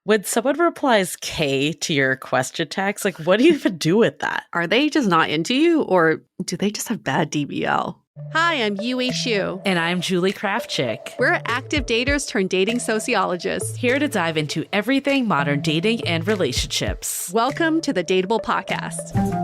When someone replies K to your question text, like, what do you even do with that? Are they just not into you, or do they just have bad DBL? Hi, I'm Yue Xu. And I'm Julie Krafchick. We're active daters turned dating sociologists. Here to dive into everything modern dating and relationships. Welcome to the Dateable Podcast.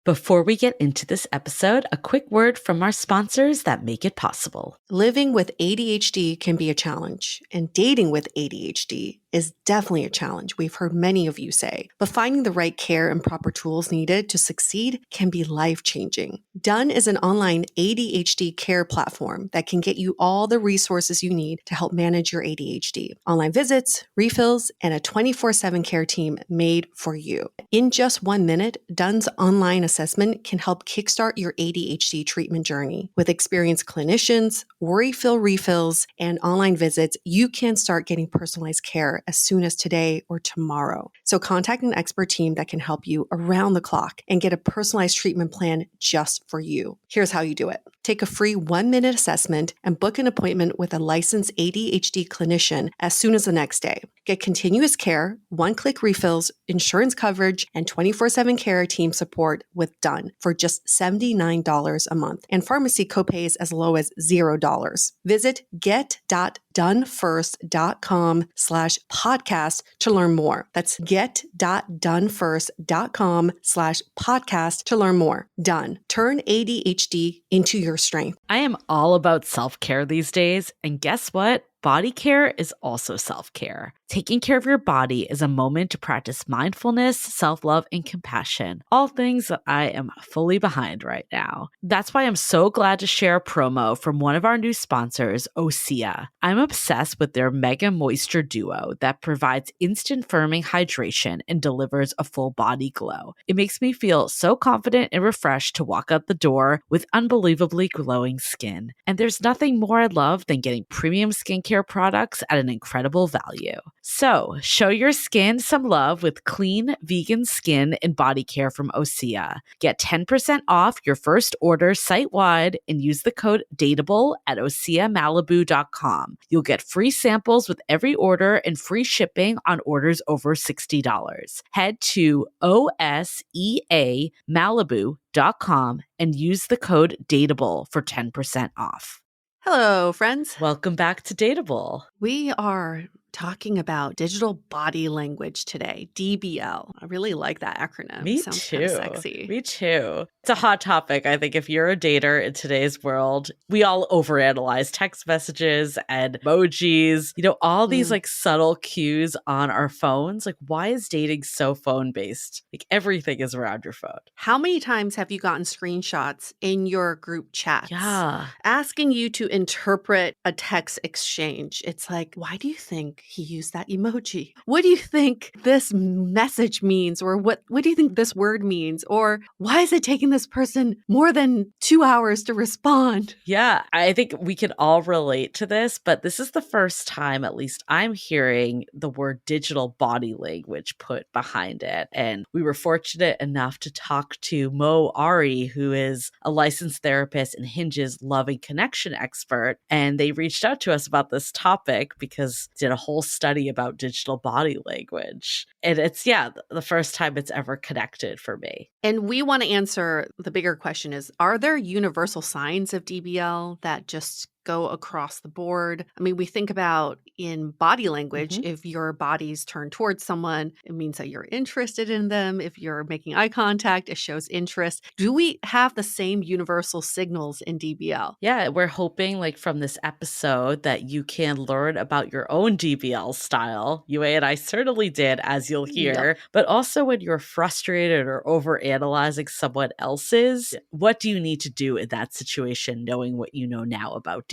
Before we get into this episode, a quick word from our sponsors that make it possible. Living with ADHD can be a challenge, and dating with ADHD is definitely a challenge, we've heard many of you say. But finding the right care and proper tools needed to succeed can be life-changing. Done is an online ADHD care platform that can get you all the resources you need to help manage your ADHD. Online visits, refills, and a 24/7 care team made for you. In just 1 minute, Done's online assessment can help kickstart your ADHD treatment journey. With experienced clinicians, worry-fill refills, and online visits, you can start getting personalized care as soon as today or tomorrow. So contact an expert team that can help you around the clock and get a personalized treatment plan just for you. Here's how you do it. Take a free 1-minute assessment and book an appointment with a licensed ADHD clinician as soon as the next day. Get continuous care, one-click refills, insurance coverage, and 24/7 care team support with Done for just $79 a month, and pharmacy copays as low as $0. Visit get.donefirst.com/podcast to learn more. That's get.donefirst.com/podcast to learn more. Done. Turn ADHD into your strength. I am all about self-care these days, and guess what? Body care is also self-care. Taking care of your body is a moment to practice mindfulness, self-love, and compassion, all things that I am fully behind right now. That's why I'm so glad to share a promo from one of our new sponsors, Osea. I'm obsessed with their Mega Moisture Duo that provides instant firming hydration and delivers a full body glow. It makes me feel so confident and refreshed to walk out the door with unbelievably glowing skin. And there's nothing more I love than getting premium skincare products at an incredible value. So, show your skin some love with clean, vegan skin and body care from Osea. Get 10% off your first order site-wide and use the code DATEABLE at OseaMalibu.com. You'll get free samples with every order and free shipping on orders over $60. Head to OSEAMalibu.com and use the code DATEABLE for 10% off. Hello, friends. Welcome back to Dateable. We are talking about digital body language today, DBL. I really like that acronym. Me Sounds too. kind of sexy. Me too. It's a hot topic. I think if you're a dater in today's world, we all overanalyze text messages and emojis, all these like subtle cues on our phones. Like, why is dating so phone based? Like, everything is around your phone. How many times have you gotten screenshots in your group chats? Yeah. Asking you to interpret a text exchange. It's like, why do you think he used that emoji? What do you think this message means? Or what do you think this word means? Or why is it taking this person more than 2 hours to respond? Yeah, I think we can all relate to this, but this is the first time, at least I'm hearing the word digital body language put behind it. And we were fortunate enough to talk to Moe Ari, who is a licensed therapist and Hinge's loving connection expert. And they reached out to us about this topic because they did a whole study about digital body language. And it's, the first time it's ever connected for me. And we want to answer the bigger question is, are there universal signs of DBL that just go across the board? I mean, we think about in body language, if your body's turned towards someone, it means that you're interested in them. If you're making eye contact, it shows interest. Do we have the same universal signals in DBL? Yeah, we're hoping like from this episode that you can learn about your own DBL style. Yue and I certainly did, as you'll hear, but also when you're frustrated or overanalyzing someone else's, what do you need to do in that situation, knowing what you know now about DBL?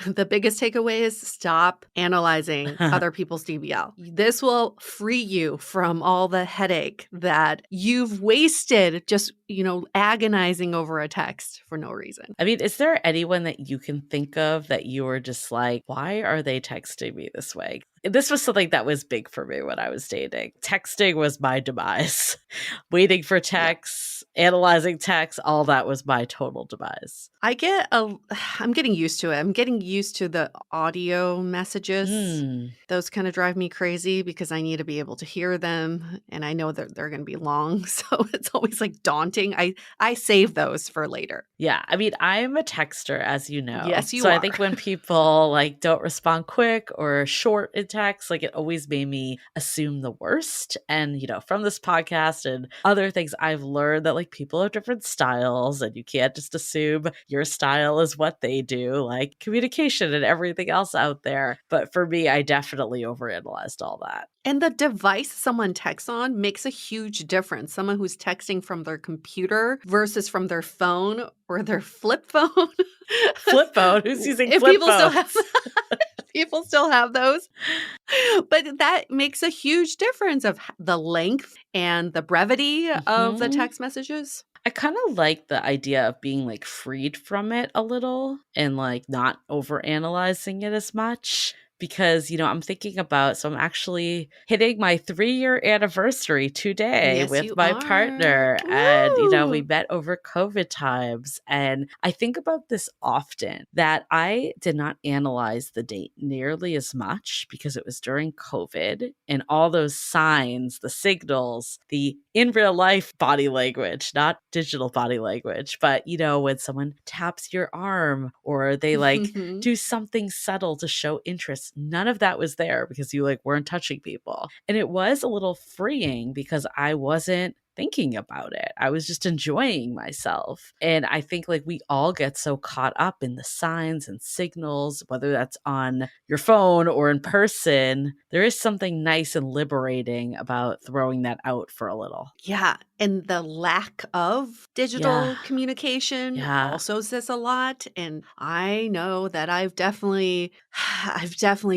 The biggest takeaway is stop analyzing other people's DBL. This will free you from all the headache that you've wasted just, agonizing over a text for no reason. I mean, is there anyone that you can think of that you were just like, why are they texting me this way? this was something that was big for me when I was dating. Texting was my demise. Waiting for Yeah. texts, analyzing texts, all that was my total demise. I'm getting used to it. I'm getting used to the audio messages. Those kind of drive me crazy because I need to be able to hear them, and I know that they're going to be long, so it's always like daunting. I save those for later. Yeah, I mean, I'm a texter, as you know. Yes, you So I are. think when people like don't respond quick or short in text, like it always made me assume the worst. And, you know, from this podcast and other things, I've learned that like people have different styles and you can't just assume your style is what they do, like communication and everything else out there. But for me, I definitely overanalyzed all that. And the device someone texts on makes a huge difference. Someone who's texting from their computer versus from their phone or their flip phone. Flip phone? Who's using If flip people still have phones? people still have those. But that makes a huge difference of the length and the brevity of the Mhm. text messages. I kind of like the idea of being like freed from it a little and like not over analyzing it as much because, you know, I'm thinking about, so I'm actually hitting my 3-year anniversary today Yes, with you my are. partner. And, you know, we Woo! met over COVID times. And I think about this often that I did not analyze the date nearly as much because it was during COVID and all those signs, the signals, the in real life body language, not digital body language, but you know, when someone taps your arm or they like do something subtle to show interest, none of that was there because you like weren't touching people. And it was a little freeing because I wasn't thinking about it. I was just enjoying myself. And I think like we all get so caught up in the signs and signals, whether that's on your phone or in person. There is something nice and liberating about throwing that out for a little. Yeah, and the lack of Yeah. digital communication Yeah. also says a lot, and I know that I've definitely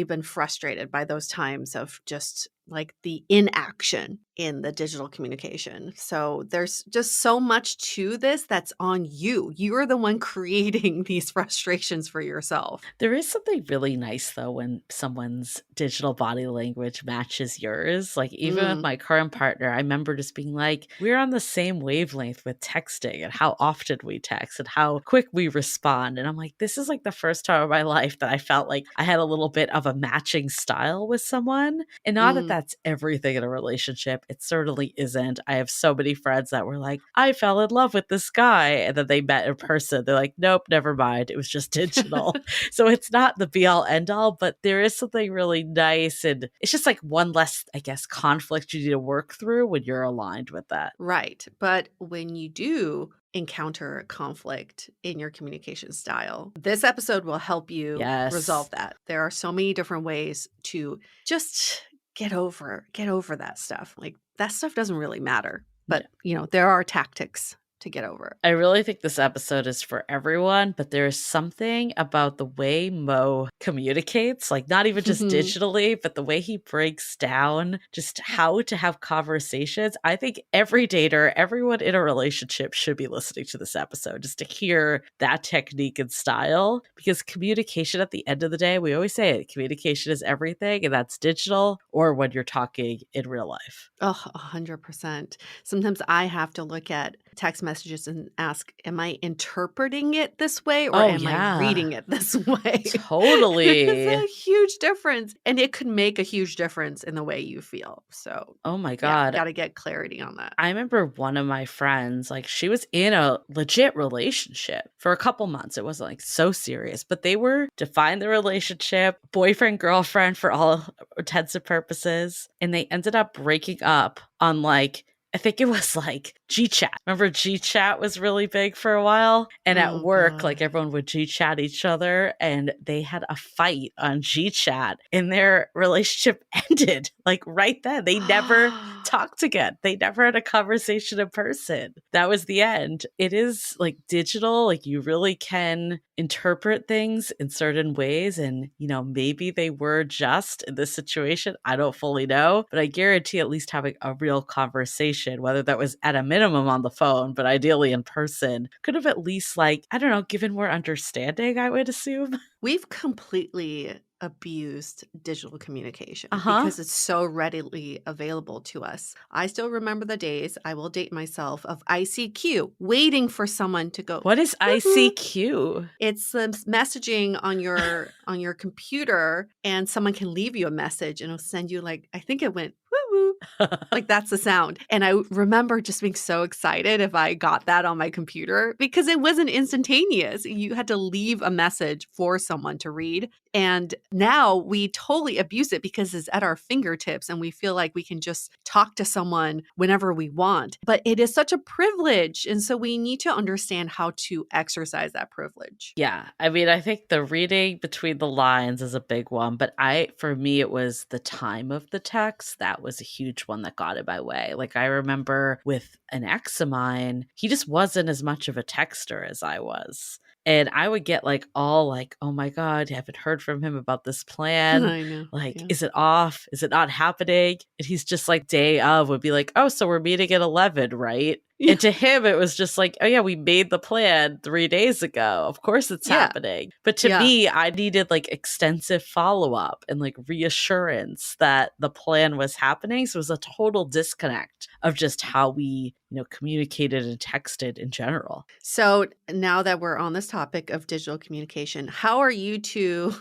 been frustrated by those times of just like the inaction in the digital communication. So there's just so much to this that's on you. You're the one creating these frustrations for yourself. There is something really nice though when someone's digital body language matches yours. Like even with Mm. my current partner, I remember just being like, we're on the same wavelength with texting and how often we text and how quick we respond. And I'm like, this is like the first time in my life that I felt like I had a little bit of a matching style with someone. And not that Mm. that's everything in a relationship. It certainly isn't. I have so many friends that were like, I fell in love with this guy. And then they met in person. They're like, nope, never mind. It was just digital. So it's not the be all end all, but there is something really nice. And it's just like one less, I guess, conflict you need to work through when you're aligned with that. Right. But when you do encounter conflict in your communication style, this episode will help you resolve Yes. that. There are so many different ways to just get over that stuff. Like that stuff doesn't really matter. No. But, there are tactics to get over it. I really think this episode is for everyone, but there's something about the way Mo communicates, like not even just digitally, but the way he breaks down just how to have conversations. I think every dater, everyone in a relationship should be listening to this episode just to hear that technique and style because communication at the end of the day, we always say it, communication is everything, and that's digital or when you're talking in real life. Oh, 100%. Sometimes I have to look at text messages and ask, am I interpreting it this way or Oh, am I yeah. reading it this way? There's Totally. a huge difference. And it could make a huge difference in the way you feel. So, Oh my yeah, God. got to get clarity on that. I remember one of my friends, like she was in a legit relationship for a couple months. It wasn't like so serious, but they were defined the relationship, boyfriend, girlfriend for all intents and purposes. And they ended up breaking up on like, I think it was like G Chat. Remember G Chat was really big for a while? And at Oh, work, like God. everyone would G Chat each other and they had a fight on G Chat and their relationship ended like right then. They never talked again. They never had a conversation in person. That was the end. It is like digital, like you really can interpret things in certain ways. And, you know, maybe they were just in this situation. I don't fully know, but I guarantee at least having a real conversation, whether that was at a minimum on the phone, but ideally in person, could have at least like, I don't know, given more understanding, I would assume. We've completely abused digital communication Uh-huh. because it's so readily available to us. I still remember the days, I will date myself, of ICQ, waiting for someone to go, What is "Woo-hoo." ICQ? It's the messaging on your computer, and someone can leave you a message and it'll send you like, I think it went woo woo. Like that's the sound. And I remember just being so excited if I got that on my computer because it wasn't instantaneous. You had to leave a message for someone to read. And now we totally abuse it because it's at our fingertips and we feel like we can just talk to someone whenever we want. But it is such a privilege. And so we need to understand how to exercise that privilege. Yeah. I mean, I think the reading between the lines is a big one, but for me, it was the time of the text. That was a huge one that got in my way. Like, I remember with an ex of mine, he just wasn't as much of a texter as I was. And I would get like all like, oh my God, I haven't heard from him about this plan. I know. Like, Yeah. is it off? Is it not happening? And he's just like, day of would be like, oh, so we're meeting at 11, right? Yeah. And to him, it was just like, oh yeah, we made the plan 3 days ago. Of course it's Yeah. happening. But to Yeah. me, I needed like extensive follow-up and like reassurance that the plan was happening. So it was a total disconnect of just how we, communicated and texted in general. So now that we're on this topic of digital communication, how are you two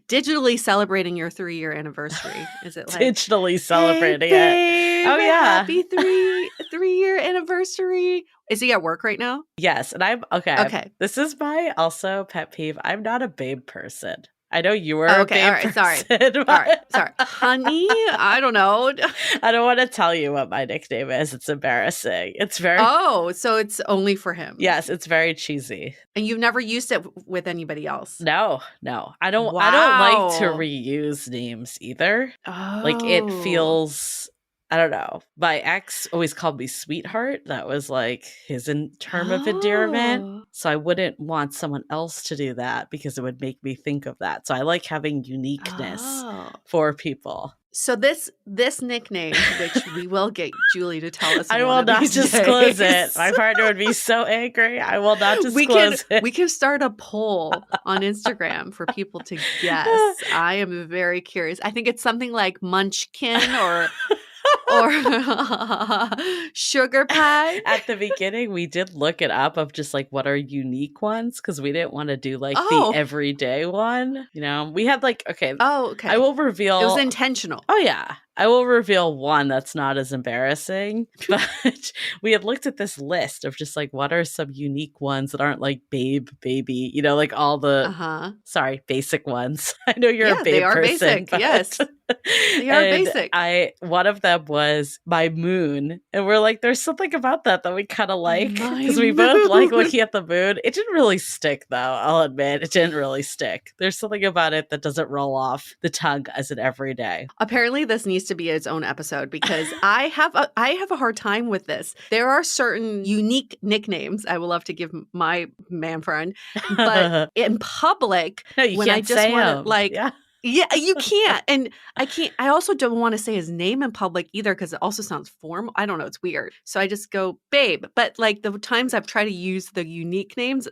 digitally celebrating your 3-year anniversary? Is it like Digitally celebrating hey, it. babe, Oh yeah. happy 3-year anniversary? Is he at work right now? Yes. And I'm okay. This is my also pet peeve. I'm not a babe person. I know you were a babe all right, person. sorry. All right, sorry. Honey, I don't know. I don't want to tell you what my nickname is. It's embarrassing. It's very Oh, so it's only for him. Yes, it's very cheesy. And you've never used it with anybody else? No. I don't like to Wow. reuse names either. Oh. Like it feels, I don't know. My ex always called me sweetheart. That was like his term of endearment. Oh. So I wouldn't want someone else to do that because it would make me think of that. So I like having uniqueness for people. So this nickname, which we will get Julie to tell us, I will not disclose it. My partner would be so angry. I will not disclose it. We can start a poll on Instagram for people to guess. I am very curious. I think it's something like Munchkin or Sugar Pie. At the beginning, we did look it up of just like what are unique ones because we didn't want to do like the everyday one. We had like, okay. Oh, okay. I will reveal. It was intentional. Oh, yeah. I will reveal one that's not as embarrassing, but we had looked at this list of just like what are some unique ones that aren't like babe, baby, like all the basic ones. I know you're a babe they are person. Basic. Yes. They are basic. One of them was my moon. And we're like, there's something about that we kind of like because we both like looking at the moon. It didn't really stick though. I'll admit it didn't really stick. There's something about it that doesn't roll off the tongue as an everyday. Apparently this needs to be its own episode because I have a hard time with this. There are certain unique nicknames I would love to give my man friend, but in public, when I just want to like, yeah, you can't. And I also don't want to say his name in public either because it also sounds formal. I don't know. It's weird. So I just go, babe. But like the times I've tried to use the unique names,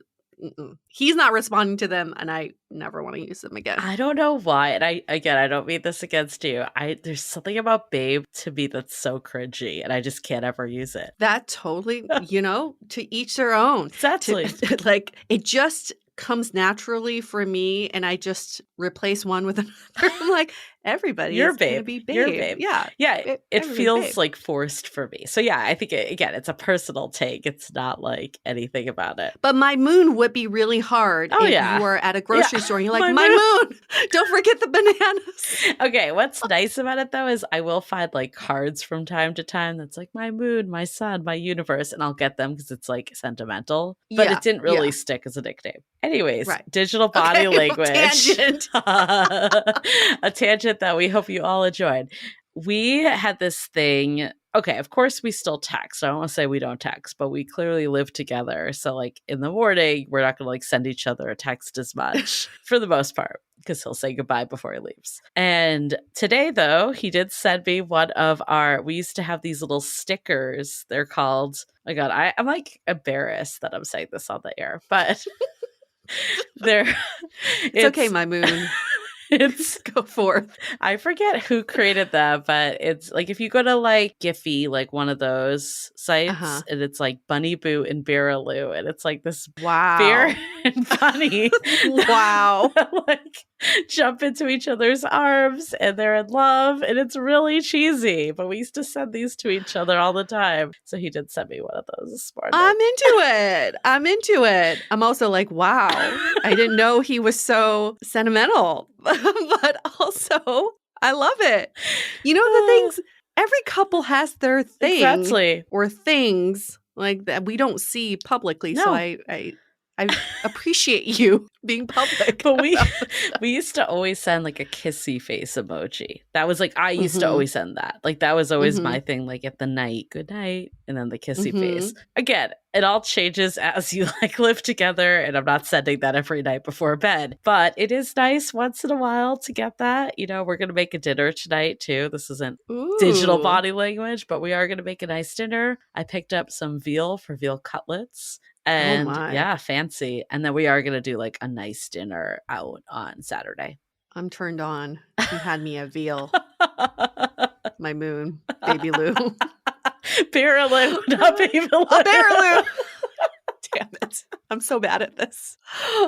he's not responding to them and I never want to use them again. I don't know why. And I don't mean this against you. There's something about babe to me that's so cringy and I just can't ever use it. That totally, to each their own. Exactly. Like it just comes naturally for me and I just replace one with another. I'm like, everybody You're is babe. gonna be babe. You're babe. Yeah. It feels babe. Like forced for me. So yeah, I think it's a personal take. It's not like anything about it. But my moon would be really hard if you were at a grocery store and you're like, my moon. Don't forget the bananas. Okay, what's nice about it though is I will find like cards from time to time that's like my moon, my sun, my universe, and I'll get them because it's like sentimental. But it didn't really stick as a nickname. Anyways, digital body language. Tangent. A tangent that we hope you all enjoyed. We had this thing. Okay, of course we still text. I don't want to say we don't text, but we clearly live together. So like in the morning, we're not going to like send each other a text as much for the most part because he'll say goodbye before he leaves. And today though, he did send me one of we used to have these little stickers. They're called, oh my God, I'm like embarrassed that I'm saying this on the air, but it's okay, my moon. It's Go forth. I forget who created that, but it's like if you go to like Giphy, like one of those sites, and it's like Bunny Boo and Baraloo, and it's like this bear Wow. and bunny Wow. like jump into each other's arms and they're in love, and it's really cheesy. But we used to send these to each other all the time. So he did send me one of those this morning. I'm into it. I'm also like, wow, I didn't know he was so sentimental, but also I love it. You know, the things, every couple has their thing Exactly. or things like that we don't see publicly. No. So I appreciate you being public. But we used to always send like a kissy face emoji. That was like, I used to always send that. Like that was always my thing, like at the night, good night, and then the kissy face. Again, it all changes as you like live together, and I'm not sending that every night before bed. But it is nice once in a while to get that. You know, we're gonna make a dinner tonight too. This isn't digital body language, but we are gonna make a nice dinner. I picked up some veal for veal cutlets. And yeah, fancy. And then we are going to do like a nice dinner out on Saturday. I'm turned on. You had me at veal. My moon, baby Lou. Baraloo, not baby Lou. Baraloo. Damn it. I'm so bad at this.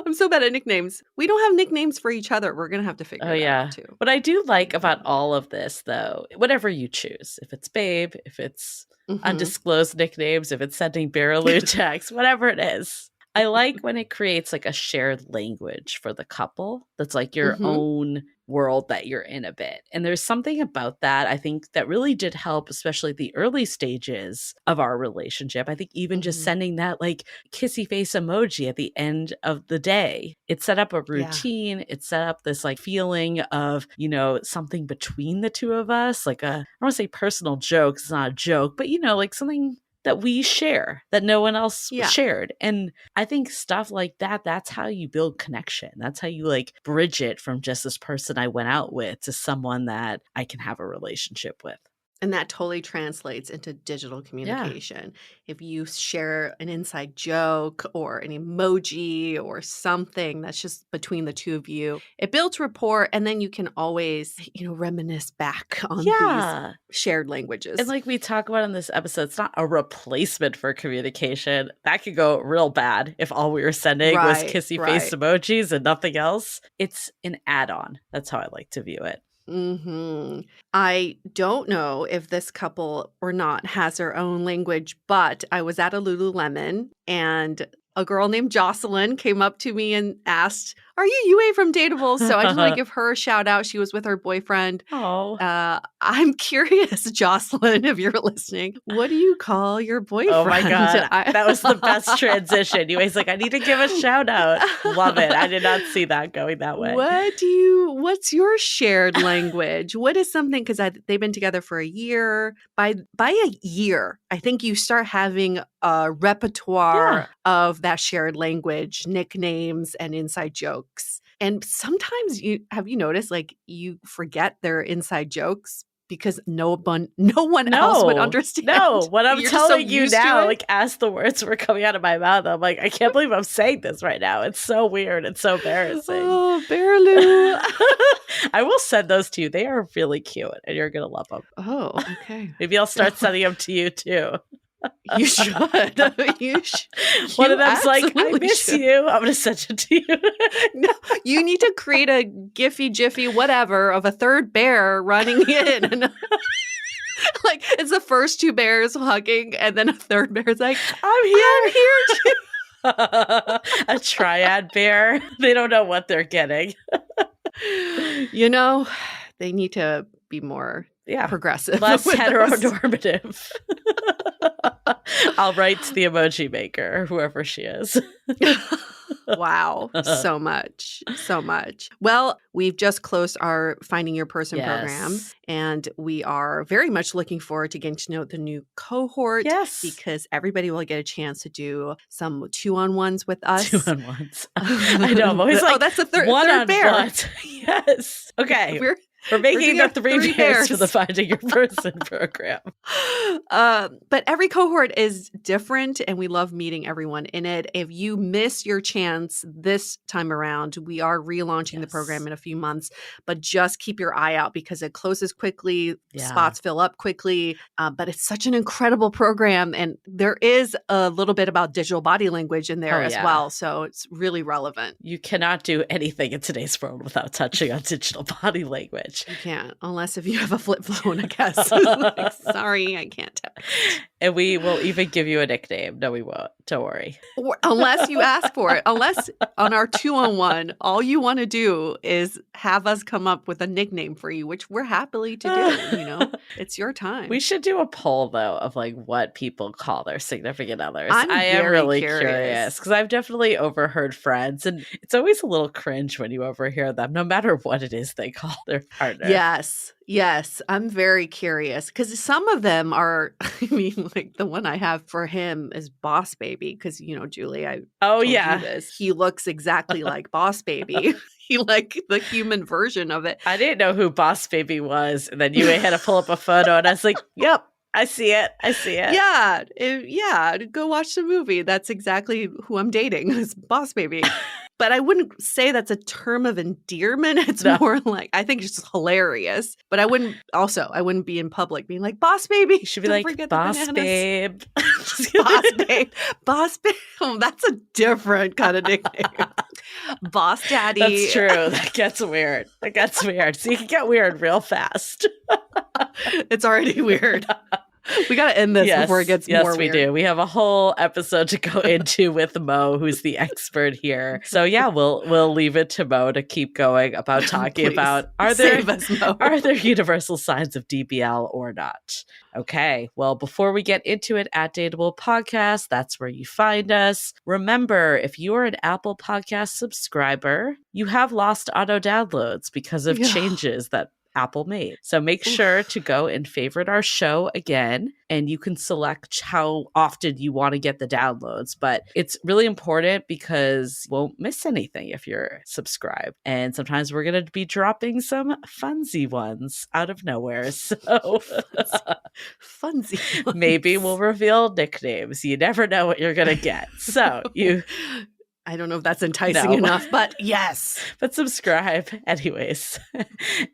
I'm so bad at nicknames. We don't have nicknames for each other. We're going to have to figure it out too. What I do like about all of this, though, whatever you choose, if it's babe, if it's undisclosed nicknames, if it's sending Baraloo texts, whatever it is, I like when it creates like a shared language for the couple that's like your own world that you're in a bit. And there's something about that I think that really did help, especially the early stages of our relationship. I think even just sending that like kissy face emoji at the end of the day, it set up a routine. It set up this like feeling of, you know, something between the two of us, like a, I don't want to say personal joke, it's not a joke, but you know, like something that we share that no one else shared. And I think stuff like that, that's how you build connection. That's how you like bridge it from just this person I went out with to someone that I can have a relationship with. And that totally translates into digital communication. If you share an inside joke or an emoji or something that's just between the two of you, it builds rapport, and then you can always, you know, reminisce back on these shared languages. And like we talk about in this episode, it's not a replacement for communication. That could go real bad if all we were sending was kissy face emojis and nothing else. It's an add-on. That's how I like to view it. I don't know if this couple or not has their own language, but I was at a Lululemon and a girl named Jocelyn came up to me and asked, "Are you Yue from Dateable?" So I just want to give her a shout out. She was with her boyfriend. I'm curious, Jocelyn, if you're listening, what do you call your boyfriend? Oh my God. That was the best transition. Yue's like, I need to give a shout out. Love it. I did not see that going that way. What's your shared language? What is something, because they've been together for a year. By a year, I think you start having a repertoire of that shared language, nicknames and inside jokes. And sometimes have you noticed, like, you forget their inside jokes because no one else would understand. No, what I'm telling you now, like, as the words were coming out of my mouth, I'm like, I can't believe I'm saying this right now. It's so weird. It's so embarrassing. Oh, Baraloo. I will send those to you. They are really cute, and you're going to love them. Oh, okay. Maybe I'll start sending them to you, too. You should. One of them's like, I miss you. I'm going to send it to you. No, you need to create a Giphy, Jiffy, whatever of a third bear running in. And like, it's the first two bears hugging, and then a third bear's like, I'm here too. A triad bear. They don't know what they're getting. You know, they need to be more progressive. Less heteronormative. I'll write to the emoji maker, whoever she is. Wow. So much. Well, we've just closed our Finding Your Person program, and we are very much looking forward to getting to know the new cohort. Yes. Because everybody will get a chance to do some 2-on-1s with us. 2-on-1s. I know. I'm always like, that's the third bear. Yes. Okay. We're making doing the our 3 pairs for the Finding Your Person program. But every cohort is different, and we love meeting everyone in it. If you miss your chance this time around, we are relaunching the program in a few months, but just keep your eye out because it closes quickly, spots fill up quickly. But it's such an incredible program, and there is a little bit about digital body language in there as well, so it's really relevant. You cannot do anything in today's world without touching on digital body language. You can't, unless if you have a flip phone, I guess. Like, sorry, I can't text. And we will even give you a nickname. No, we won't. Don't worry. Unless you ask for it. Unless on our 2-on-1, all you want to do is have us come up with a nickname for you, which we're happily to do. You know, it's your time. We should do a poll, though, of like what people call their significant others. I am really curious because I've definitely overheard friends, and it's always a little cringe when you overhear them, no matter what it is they call their partner. Yes, I'm very curious because some of them are, I mean, like the one I have for him is Boss Baby because, you know, Julie, I told you this. He looks exactly like Boss Baby. He like the human version of it. I didn't know who Boss Baby was. And then you had to pull up a photo and I was like, yep. I see it. Yeah. Go watch the movie. That's exactly who I'm dating. Is Boss Baby. But I wouldn't say that's a term of endearment. It's more like, I think it's just hilarious. But I wouldn't be in public being like, Boss Baby. You should be like, Boss Babe. Boss Babe. Boss Babe. Oh, that's a different kind of nickname. Boss Daddy. That's true. That gets weird. So you can get weird real fast. It's already weird. We got to end this before it gets more weird. Yes, we do. We have a whole episode to go into with Moe, who's the expert here. So yeah, we'll leave it to Moe to keep going about talking about are there universal signs of DBL or not? Okay, well, before we get into it, at Dateable Podcast, that's where you find us. Remember, if you are an Apple Podcast subscriber, you have lost auto downloads because of changes that Apple made. So make sure to go and favorite our show again, and you can select how often you want to get the downloads. But it's really important because you won't miss anything if you're subscribed. And sometimes we're going to be dropping some funsy ones out of nowhere. So funsy ones. Maybe we'll reveal nicknames. You never know what you're going to get. So I don't know if that's enticing enough, but yes. But subscribe anyways.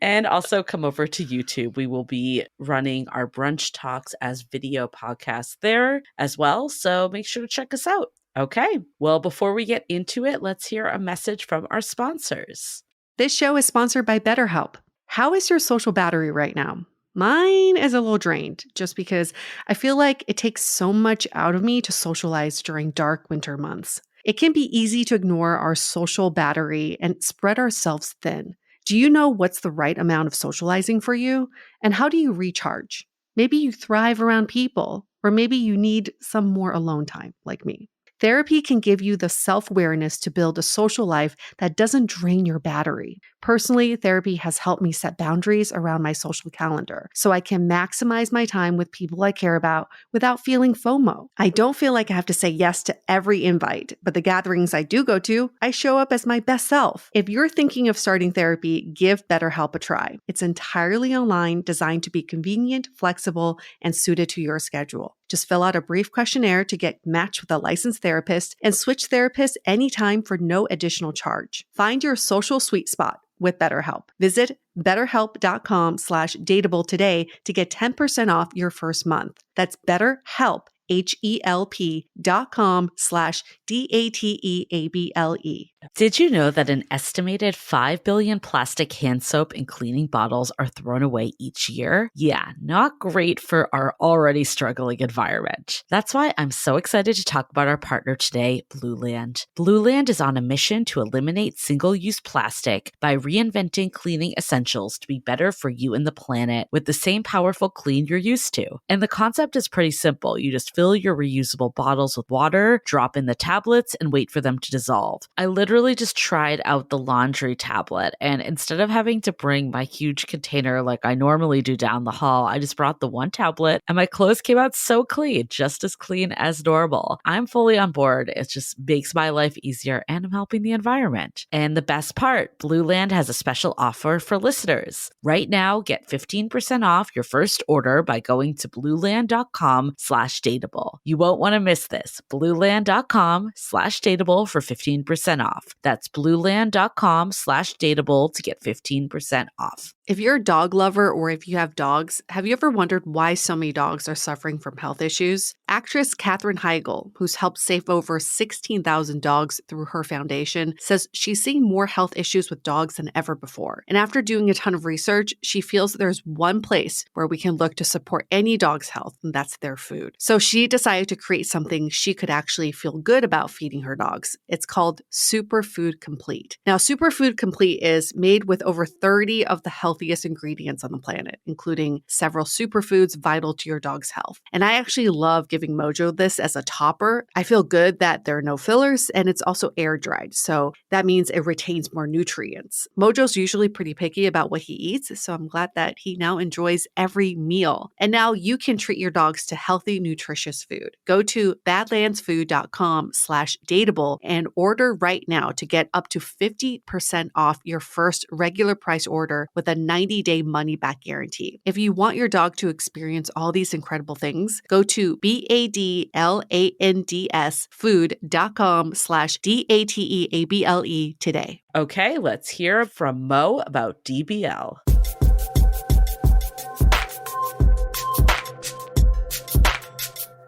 And also come over to YouTube. We will be running our brunch talks as video podcasts there as well. So make sure to check us out. Okay. Well, before we get into it, let's hear a message from our sponsors. This show is sponsored by BetterHelp. How is your social battery right now? Mine is a little drained just because I feel like it takes so much out of me to socialize during dark winter months. It can be easy to ignore our social battery and spread ourselves thin. Do you know what's the right amount of socializing for you? And how do you recharge? Maybe you thrive around people, or maybe you need some more alone time, like me. Therapy can give you the self-awareness to build a social life that doesn't drain your battery. Personally, therapy has helped me set boundaries around my social calendar so I can maximize my time with people I care about without feeling FOMO. I don't feel like I have to say yes to every invite, but the gatherings I do go to, I show up as my best self. If you're thinking of starting therapy, give BetterHelp a try. It's entirely online, designed to be convenient, flexible, and suited to your schedule. Just fill out a brief questionnaire to get matched with a licensed therapist and switch therapists anytime for no additional charge. Find your social sweet spot with BetterHelp. Visit betterhelp.com/dateable today to get 10% off your first month. That's BetterHelp, HELP.com/DATEABLE. Did you know that an estimated 5 billion plastic hand soap and cleaning bottles are thrown away each year? Yeah, not great for our already struggling environment. That's why I'm so excited to talk about our partner today, Blueland. Blueland is on a mission to eliminate single-use plastic by reinventing cleaning essentials to be better for you and the planet with the same powerful clean you're used to. And the concept is pretty simple. You just fill your reusable bottles with water, drop in the tablets, and wait for them to dissolve. I literally just tried out the laundry tablet, and instead of having to bring my huge container like I normally do down the hall, I just brought the one tablet, and my clothes came out so clean, just as clean as normal. I'm fully on board. It just makes my life easier, and I'm helping the environment. And the best part, Blue Land has a special offer for listeners. Right now, get 15% off your first order by going to blueland.com/dateable. You won't want to miss this. blueland.com/dateable for 15% off. That's blueland.com/dateable to get 15% off. If you're a dog lover or if you have dogs, have you ever wondered why so many dogs are suffering from health issues? Actress Katherine Heigl, who's helped save over 16,000 dogs through her foundation, says she's seeing more health issues with dogs than ever before. And after doing a ton of research, she feels that there's one place where we can look to support any dog's health, and that's their food. So she decided to create something she could actually feel good about feeding her dogs. It's called Superfood Complete. Now, Superfood Complete is made with over 30 of the healthiest ingredients on the planet, including several superfoods vital to your dog's health. And I actually love giving Mojo this as a topper. I feel good that there are no fillers and it's also air dried. So that means it retains more nutrients. Mojo's usually pretty picky about what he eats, so I'm glad that he now enjoys every meal. And now you can treat your dogs to healthy, nutritious food. Go to badlandsfood.com/dateable and order right now to get up to 50% off your first regular price order with a 90-day money-back guarantee. If you want your dog to experience all these incredible things, go to badlandsfood.com/dateable today. Okay, let's hear from Mo about DBL.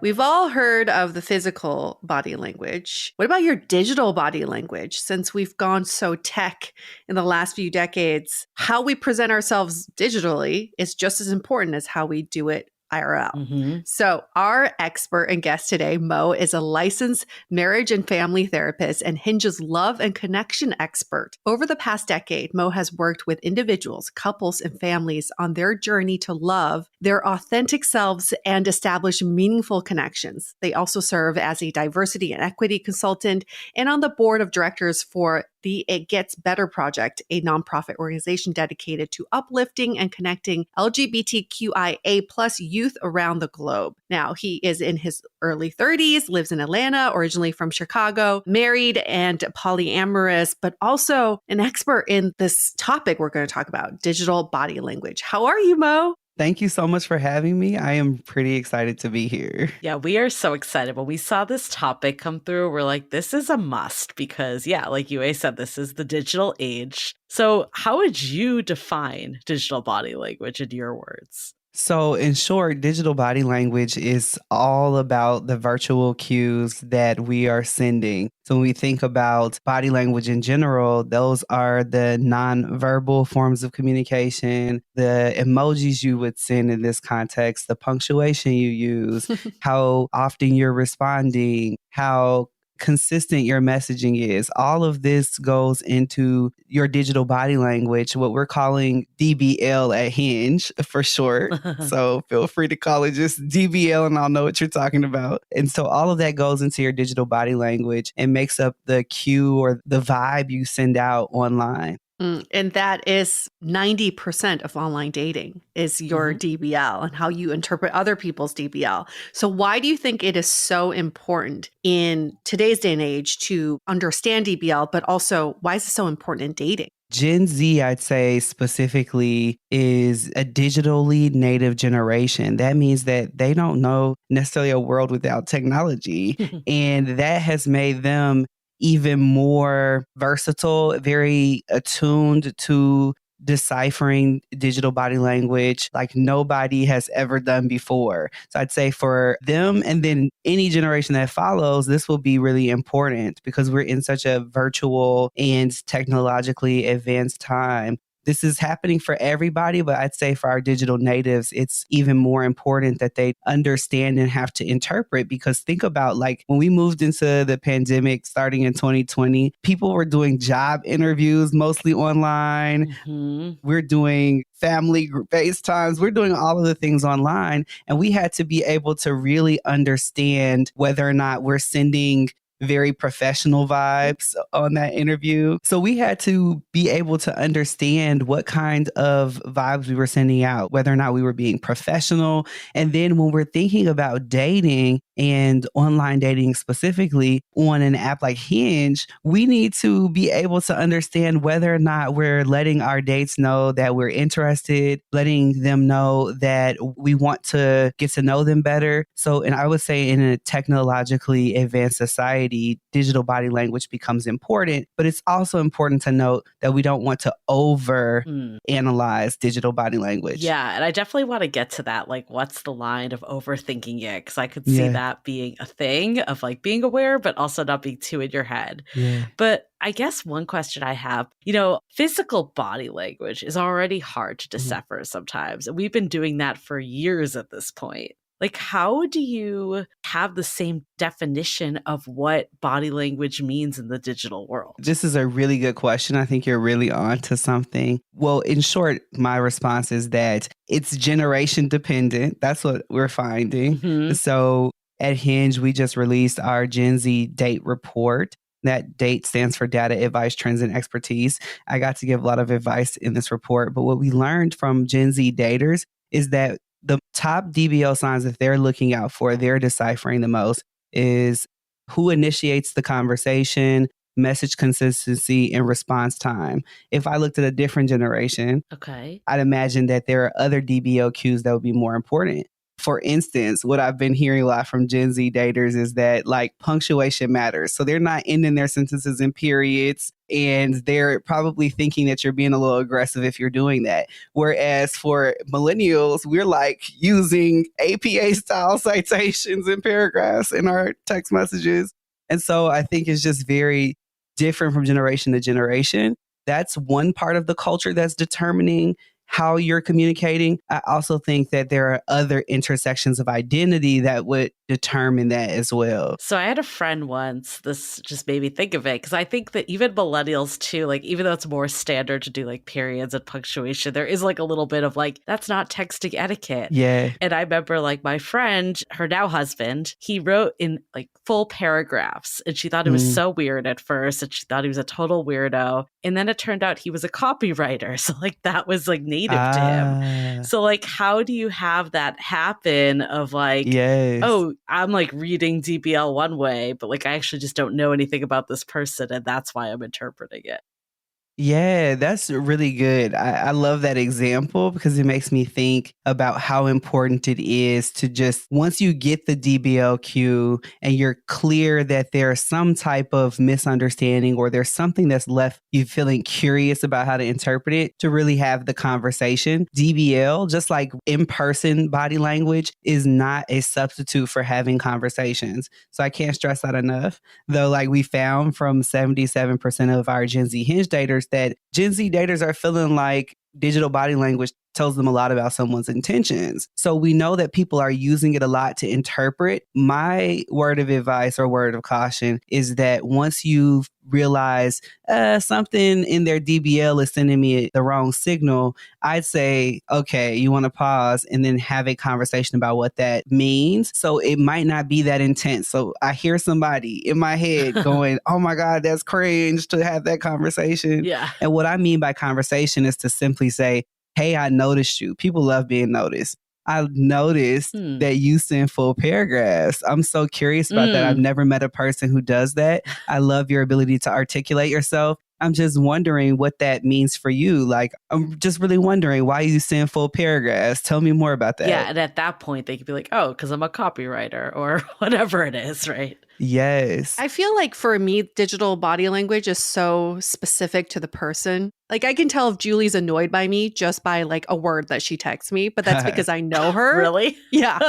We've all heard of the physical body language. What about your digital body language? Since we've gone so tech in the last few decades, how we present ourselves digitally is just as important as how we do it IRL. So our expert and guest today, Mo, is a licensed marriage and family therapist and Hinge's love and connection expert. Over the past decade, Mo has worked with individuals, couples, and families on their journey to love their authentic selves and establish meaningful connections. They also serve as a diversity and equity consultant and on the board of directors for the It Gets Better Project, a nonprofit organization dedicated to uplifting and connecting LGBTQIA+ youth around the globe. Now, he is in his early 30s, lives in Atlanta, originally from Chicago, married and polyamorous, but also an expert in this topic we're going to talk about, digital body language. How are you, Mo? Thank you so much for having me. I am pretty excited to be here. Yeah, we are so excited. When we saw this topic come through, we're like, this is a must because, yeah, like Yue said, this is the digital age. So how would you define digital body language in your words? So in short, digital body language is all about the virtual cues that we are sending. So when we think about body language in general, those are the nonverbal forms of communication, the emojis you would send in this context, the punctuation you use, how often you're responding, how consistent your messaging is. All of this goes into your digital body language, what we're calling DBL at Hinge for short. So feel free to call it just DBL and I'll know what you're talking about. And so all of that goes into your digital body language and makes up the cue or the vibe you send out online. And that is 90% of online dating is your DBL and how you interpret other people's DBL. So why do you think it is so important in today's day and age to understand DBL, but also why is it so important in dating? Gen Z, I'd say specifically, is a digitally native generation. That means that they don't know necessarily a world without technology. And that has made them even more versatile, very attuned to deciphering digital body language like nobody has ever done before. So I'd say for them and then any generation that follows, this will be really important because we're in such a virtual and technologically advanced time. this is happening for everybody, but I'd say for our digital natives, it's even more important that they understand and have to interpret, because think about like when we moved into the pandemic starting in 2020, people were doing job interviews mostly online. We're doing family group FaceTimes. We're doing all of the things online. And we had to be able to really understand whether or not we're sending very professional vibes on that interview. So we had to be able to understand what kind of vibes we were sending out, whether or not we were being professional. And then when we're thinking about dating and online dating specifically on an app like Hinge, we need to be able to understand whether or not we're letting our dates know that we're interested, letting them know that we want to get to know them better. So, and I would say in a technologically advanced society, digital body language becomes important, but it's also important to note that we don't want to over analyze digital body language. Yeah, and I definitely want to get to that. Like, what's the line of overthinking it? Because I could see that being a thing of like being aware, but also not being too in your head. Yeah. But I guess one question I have, physical body language is already hard to decipher sometimes. And we've been doing that for years at this point. Like, how do you have the same definition of what body language means in the digital world? This is a really good question. I think you're really on to something. Well, in short, my response is that it's generation dependent. That's what we're finding. So at Hinge, we just released our Gen Z date report. That DATE stands for Data, Advice, Trends, and Expertise. I got to give a lot of advice in this report, but what we learned from Gen Z daters is that the top DBL signs that they're looking out for, they're deciphering the most, is who initiates the conversation, message consistency, and response time. If I looked at a different generation, I'd imagine that there are other DBL cues that would be more important. For instance, what I've been hearing a lot from Gen Z daters is that like punctuation matters. So they're not ending their sentences in periods, and they're probably thinking that you're being a little aggressive if you're doing that. Whereas for millennials, we're like using APA style citations and paragraphs in our text messages. And so I think it's just very different from generation to generation. That's one part of the culture that's determining how you're communicating. I also think that there are other intersections of identity that would determine that as well. So I had a friend once, this just made me think of it, because I think that even millennials too, like even though it's more standard to do like periods and punctuation, there is like a little bit of like, that's not texting etiquette. Yeah. And I remember like my friend, her now husband, he wrote in like full paragraphs, and she thought it was so weird at first, and she thought he was a total weirdo. And then it turned out he was a copywriter. So like that was like native to him. So like, how do you have that happen of like, oh, I'm like reading DBL one way, but like I actually just don't know anything about this person, and that's why I'm interpreting it. Yeah, that's really good. I love that example because it makes me think about how important it is to just, once you get the DBLQ and you're clear that there's some type of misunderstanding or there's something that's left you feeling curious about how to interpret it, to really have the conversation. DBL, just like in-person body language, is not a substitute for having conversations. So I can't stress that enough. Though, like we found from 77% of our Gen Z Hinge daters, that Gen Z daters are feeling like digital body language tells them a lot about someone's intentions. So we know that people are using it a lot to interpret. My word of advice or word of caution is that once you've realized something in their DBL is sending me the wrong signal, I'd say, okay, you want to pause and then have a conversation about what that means. So it might not be that intense. So I hear somebody in my head going, oh my God, that's cringe to have that conversation. Yeah. And what I mean by conversation is to simply say, hey, I noticed you. People love being noticed. I noticed that you send full paragraphs. I'm so curious about that. I've never met a person who does that. I love your ability to articulate yourself. I'm just wondering what that means for you. Like, I'm just really wondering why you send full paragraphs. Tell me more about that. Yeah. And at that point, they could be like, oh, because I'm a copywriter or whatever it is, right? Yes. I feel like for me, digital body language is so specific to the person. Like I can tell if Julie's annoyed by me just by like a word that she texts me, but that's because I know her. Really? Yeah.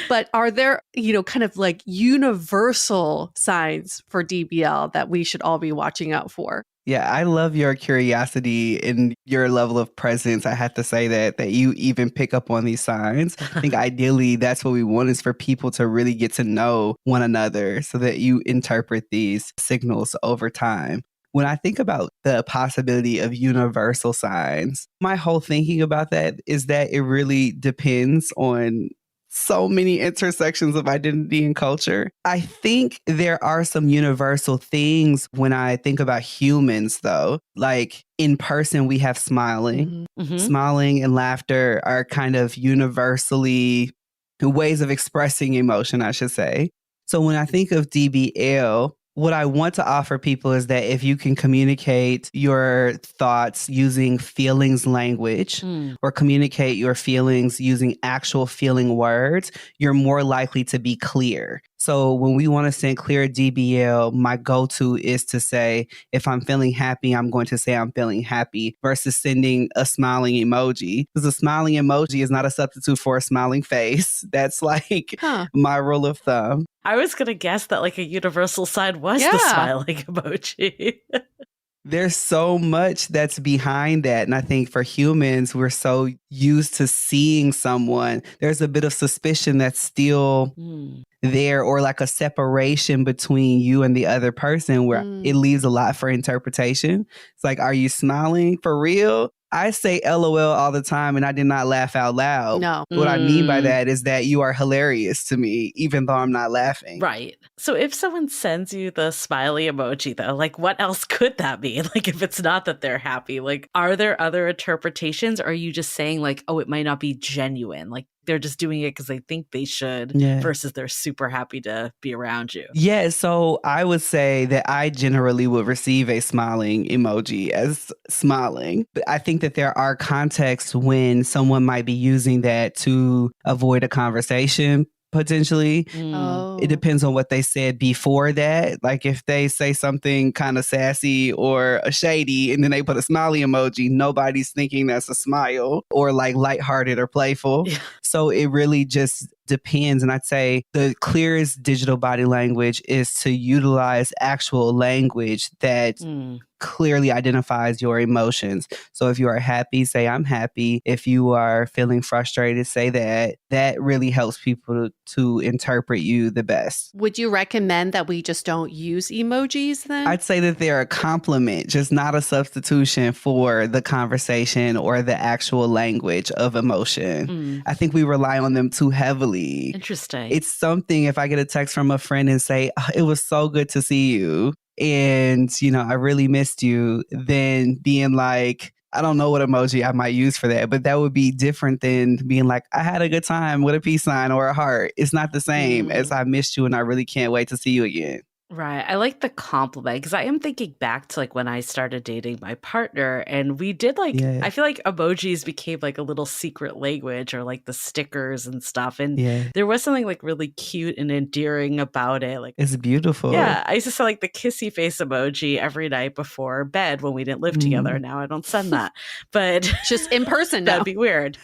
But are there, kind of like universal signs for DBL that we should all be watching out for? Yeah, I love your curiosity and your level of presence. I have to say that you even pick up on these signs. I think ideally that's what we want, is for people to really get to know one another so that you interpret these signals over time. When I think about the possibility of universal signs, my whole thinking about that is that it really depends on so many intersections of identity and culture. I think there are some universal things when I think about humans, though. Like in person, we have smiling. Mhm. Smiling and laughter are kind of universally ways of expressing emotion, I should say. So when I think of DBL, what I want to offer people is that if you can communicate your thoughts using feelings language, Mm. or communicate your feelings using actual feeling words, you're more likely to be clear. So when we want to send clear DBL, my go-to is to say, if I'm feeling happy, I'm going to say I'm feeling happy, versus sending a smiling emoji. Because a smiling emoji is not a substitute for a smiling face. That's like Huh. my rule of thumb. I was going to guess that like a universal sign was the Yeah. smiling emoji. There's so much that's behind that. And I think for humans, we're so used to seeing someone. There's a bit of suspicion that's still Mm. there, or like a separation between you and the other person, where Mm. it leaves a lot for interpretation. It's like, are you smiling for real? I say LOL all the time and I did not laugh out loud. No. What I mean by Mm. that is that you are hilarious to me, even though I'm not laughing. Right. So if someone sends you the smiley emoji, though, like what else could that mean? Like if it's not that they're happy, like are there other interpretations? Or are you just saying like, oh, it might not be genuine? Like they're just doing it because they think they should, Yeah. versus they're super happy to be around you. Yeah, so I would say that I generally would receive a smiling emoji as smiling. But I think that there are contexts when someone might be using that to avoid a conversation, potentially. Mm. Oh. It depends on what they said before that. Like if they say something kind of sassy or shady and then they put a smiley emoji, nobody's thinking that's a smile, or like lighthearted or playful. Yeah. So it really just depends. And I'd say the clearest digital body language is to utilize actual language that Mm. clearly identifies your emotions. So if you are happy, say I'm happy. If you are feeling frustrated, say that. That really helps people to interpret you the best. Would you recommend that we just don't use emojis then? I'd say that they're a complement, just not a substitution for the conversation or the actual language of emotion. Mm. I think we rely on them too heavily. Interesting. It's something if I get a text from a friend and say, "Oh, it was so good to see you, and I really missed you," then being like, I don't know what emoji I might use for that, but that would be different than being like, I had a good time with a peace sign or a heart. It's not the same as I missed you and I really can't wait to see you again. Right. I like the compliment because I am thinking back to like when I started dating my partner, and we did like, Yeah. I feel like emojis became like a little secret language, or like the stickers and stuff. And Yeah, there was something like really cute and endearing about it. Like, it's beautiful. yeah, I used to send like the kissy face emoji every night before bed when we didn't live together. Now I don't send that, but Just in person now. that'd be weird.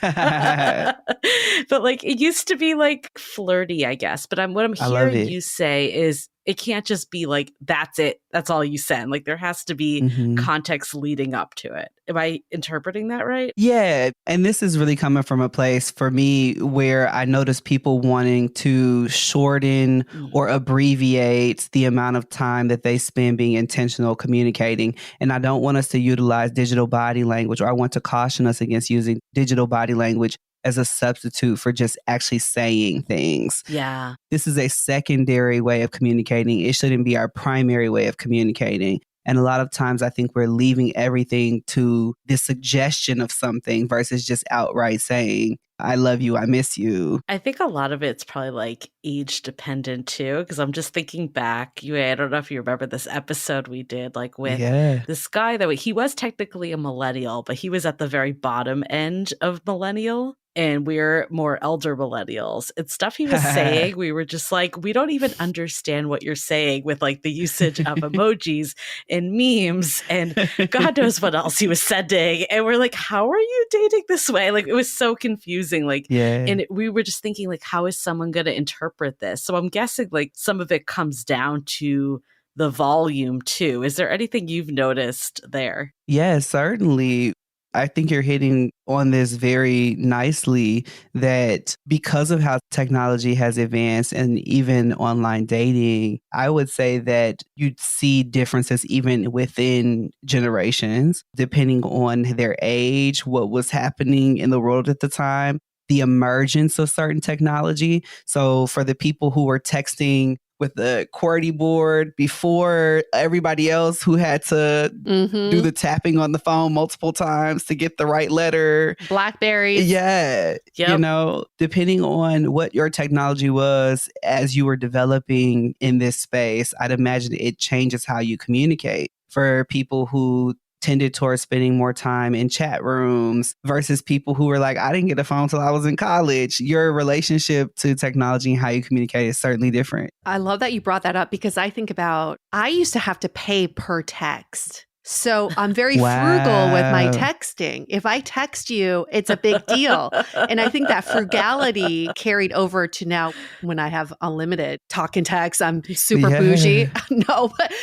But like it used to be like flirty, I guess. But what I'm I love hearing it. you say is it can't just be like, that's it. That's all you send. Like there has to be Mhm. context leading up to it. Am I interpreting that right? Yeah. And this is really coming from a place for me where I notice people wanting to shorten or abbreviate the amount of time that they spend being intentional communicating. And I don't want us to utilize digital body language, or I want to caution us against using digital body language as a substitute for just actually saying things. Yeah. This is a secondary way of communicating. It shouldn't be our primary way of communicating. And a lot of times I think we're leaving everything to the suggestion of something versus just outright saying, I love you, I miss you. I think a lot of it's probably like age dependent too, because I'm just thinking back. I don't know if you remember this episode we did, like with Yeah. this guy that he was technically a millennial, but he was at the very bottom end of millennial. And we're more elder millennials. And stuff he was saying, we were just like, we don't even understand what you're saying with like the usage of emojis and memes and God knows what else he was sending. And we're like, how are you dating this way? Like it was so confusing. Like, Yeah. and we were just thinking like, how is someone going to interpret this? So I'm guessing like some of it comes down to the volume too. Is there anything you've noticed there? Yes, certainly. I think you're hitting on this very nicely that because of how technology has advanced and even online dating, I would say that you'd see differences even within generations, depending on their age, what was happening in the world at the time, the emergence of certain technology. So for the people who were texting with the QWERTY board before everybody else who had to do the tapping on the phone multiple times to get the right letter. Blackberries. Yeah. Yep. Depending on what your technology was as you were developing in this space, I'd imagine it changes how you communicate. For people who tended towards spending more time in chat rooms versus people who were like, I didn't get a phone till I was in college. Your relationship to technology and how you communicate is certainly different. I love that you brought that up because I think about, I used to have to pay per text. So I'm very frugal with my texting. If I text you, it's a big deal. And I think that frugality carried over to now when I have unlimited talk and text, I'm super bougie. No, but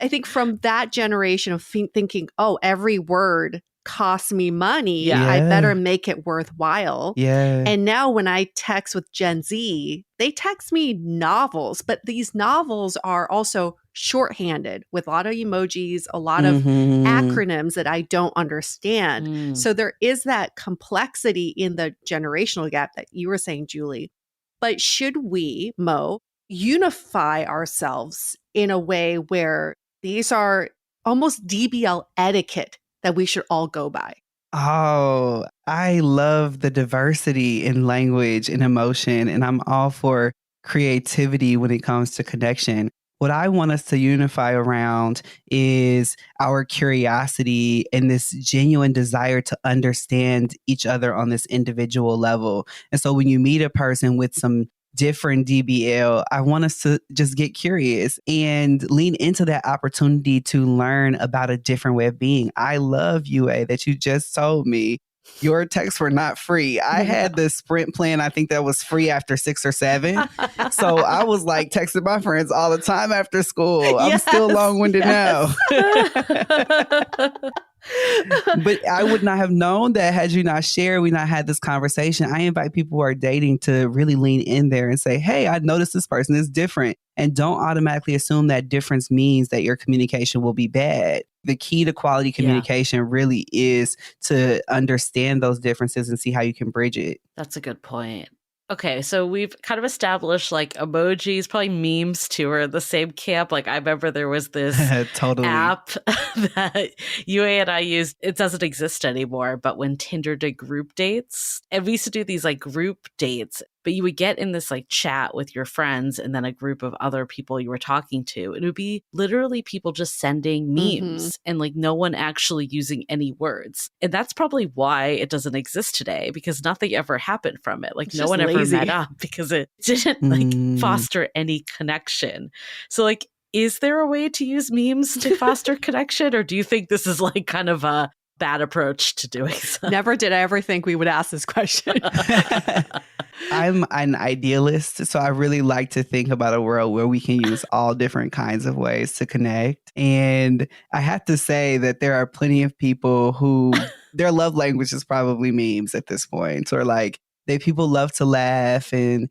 I think from that generation of thinking, oh, every word costs me money. I better make it worthwhile. And now when I text with Gen Z, they text me novels, but these novels are also shorthanded with a lot of emojis, a lot of acronyms that I don't understand. So there is that complexity in the generational gap that you were saying, Julie. But should we, Mo, unify ourselves in a way where these are almost DBL etiquette that we should all go by? Oh, I love the diversity in language and emotion, and I'm all for creativity when it comes to connection. What I want us to unify around is our curiosity and this genuine desire to understand each other on this individual level. And so when you meet a person with some different DBL, I want us to just get curious and lean into that opportunity to learn about a different way of being. I love UA that you just told me your texts were not free. I had the Sprint plan. I think that was free after 6 or 7. So I was like texting my friends all the time after school. I'm still long-winded now. But I would not have known that had you not shared, we not had this conversation. I invite people who are dating to really lean in there and say, hey, I noticed this person is different. And don't automatically assume that difference means that your communication will be bad. The key to quality communication really is to understand those differences and see how you can bridge it. That's a good point. Okay, so we've kind of established like emojis, probably memes too, are the same camp. Like I remember there was this app that UA and I used. It doesn't exist anymore, but when Tinder did group dates, and we used to do these like group dates, but you would get in this like chat with your friends and then a group of other people you were talking to. It would be literally people just sending memes and like no one actually using any words. And that's probably why it doesn't exist today, because nothing ever happened from it. Like It's no just one ever lazy. met up because it didn't like foster any connection. So like, is there a way to use memes to foster connection? Or do you think this is like kind of a bad approach to doing so? Never did I ever think we would ask this question. I'm an idealist, so I really like to think about a world where we can use all different kinds of ways to connect. And I have to say that there are plenty of people who their love language is probably memes at this point, or like people love to laugh and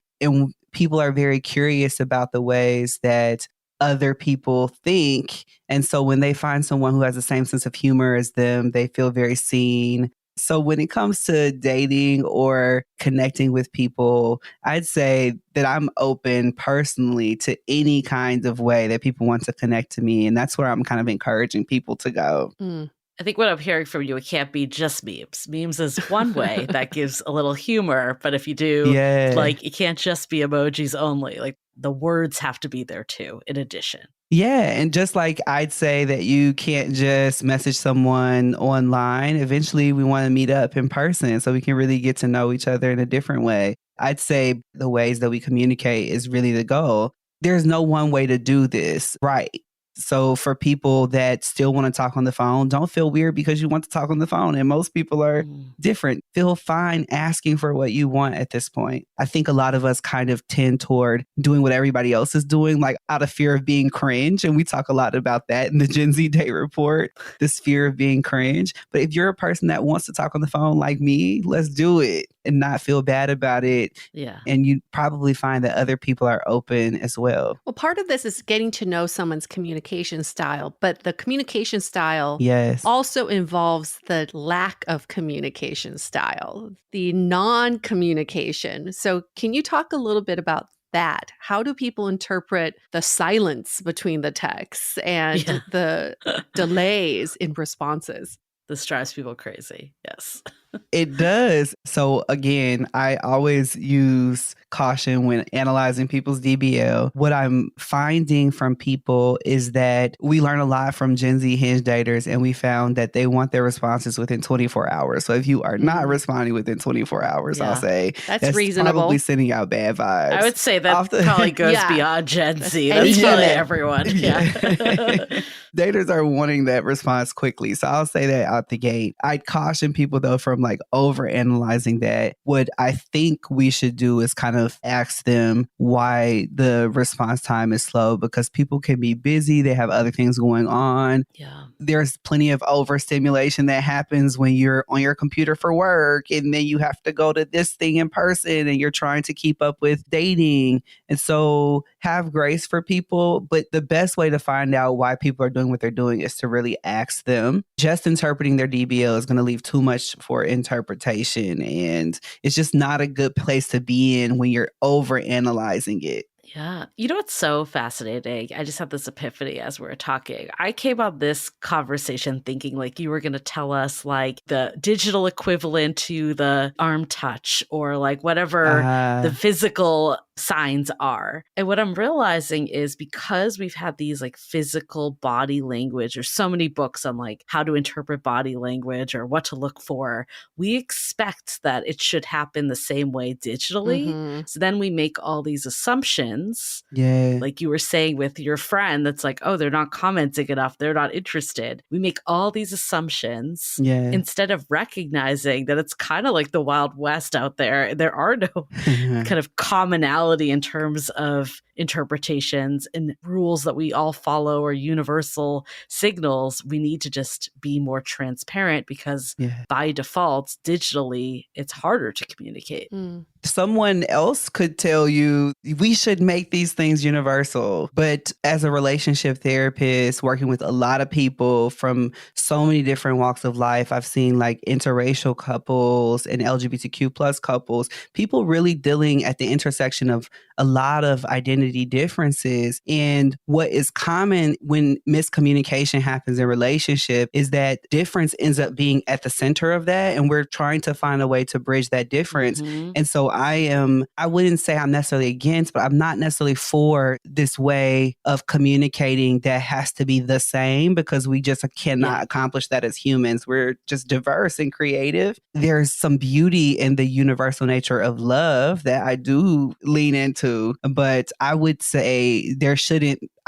people are very curious about the ways that other people think. And so when they find someone who has the same sense of humor as them, they feel very seen. So when it comes to dating or connecting with people, I'd say that I'm open personally to any kind of way that people want to connect to me. And that's where I'm kind of encouraging people to go. I think what I'm hearing from you, it can't be just memes. Memes is one way that gives a little humor. But if you do, like, it can't just be emojis only. Like the words have to be there too, in addition. Yeah. And just like I'd say that you can't just message someone online, eventually we want to meet up in person so we can really get to know each other in a different way. I'd say the ways that we communicate is really the goal. There's no one way to do this right. So for people that still want to talk on the phone, don't feel weird because you want to talk on the phone. And most people are different. Feel fine asking for what you want at this point. I think a lot of us kind of tend toward doing what everybody else is doing, like out of fear of being cringe. And we talk a lot about that in the Gen Z Day Report, this fear of being cringe. But if you're a person that wants to talk on the phone like me, let's do it and not feel bad about it. Yeah. And you probably find that other people are open as well. Well, part of this is getting to know someone's communication style, but the communication style Yes. also involves the lack of communication style, the non-communication. So can you talk a little bit about that? How do people interpret the silence between the texts and the delays in responses? This drives people crazy. Yes. It does. So again, I always use caution when analyzing people's DBL. What I'm finding from people is that we learn a lot from Gen Z hinge daters, and we found that they want their responses within 24 hours. So if you are not responding within 24 hours, I'll say that's reasonable. Probably sending out bad vibes. I would say that probably goes beyond Gen Z. That's probably everyone. Yeah. Daters are wanting that response quickly. So I'll say that out the gate. I'd caution people though from like over analyzing that. What I think we should do is kind of ask them why the response time is slow, because people can be busy. They have other things going on. Yeah. There's plenty of overstimulation that happens when you're on your computer for work, and then you have to go to this thing in person and you're trying to keep up with dating. And so have grace for people. But the best way to find out why people are doing what they're doing is to really ask them. Just interpreting their DBL is going to leave too much for interpretation. And it's just not a good place to be in when you're over analyzing it. Yeah. You know what's so fascinating? I just had this epiphany as we were talking. I came on this conversation thinking like you were going to tell us like the digital equivalent to the arm touch or like whatever the physical signs are. And what I'm realizing is because we've had these like physical body language, or so many books on like how to interpret body language or what to look for, we expect that it should happen the same way digitally. So then we make all these assumptions. Yeah. Like you were saying with your friend that's like, oh, they're not commenting enough. They're not interested. We make all these assumptions instead of recognizing that it's kind of like the Wild West out there. There are no kind of commonality in terms of interpretations and rules that we all follow or universal signals. We need to just be more transparent because by default, digitally, it's harder to communicate. Someone else could tell you we should make these things universal. But as a relationship therapist, working with a lot of people from so many different walks of life, I've seen like interracial couples and LGBTQ plus couples, people really dealing at the intersection of a lot of identity differences. And what is common when miscommunication happens in relationship is that difference ends up being at the center of that. And we're trying to find a way to bridge that difference. And so I wouldn't say I'm necessarily against, but I'm not necessarily for this way of communicating that has to be the same, because we just cannot accomplish that as humans. We're just diverse and creative. There's some beauty in the universal nature of love that I do lean into, but I would say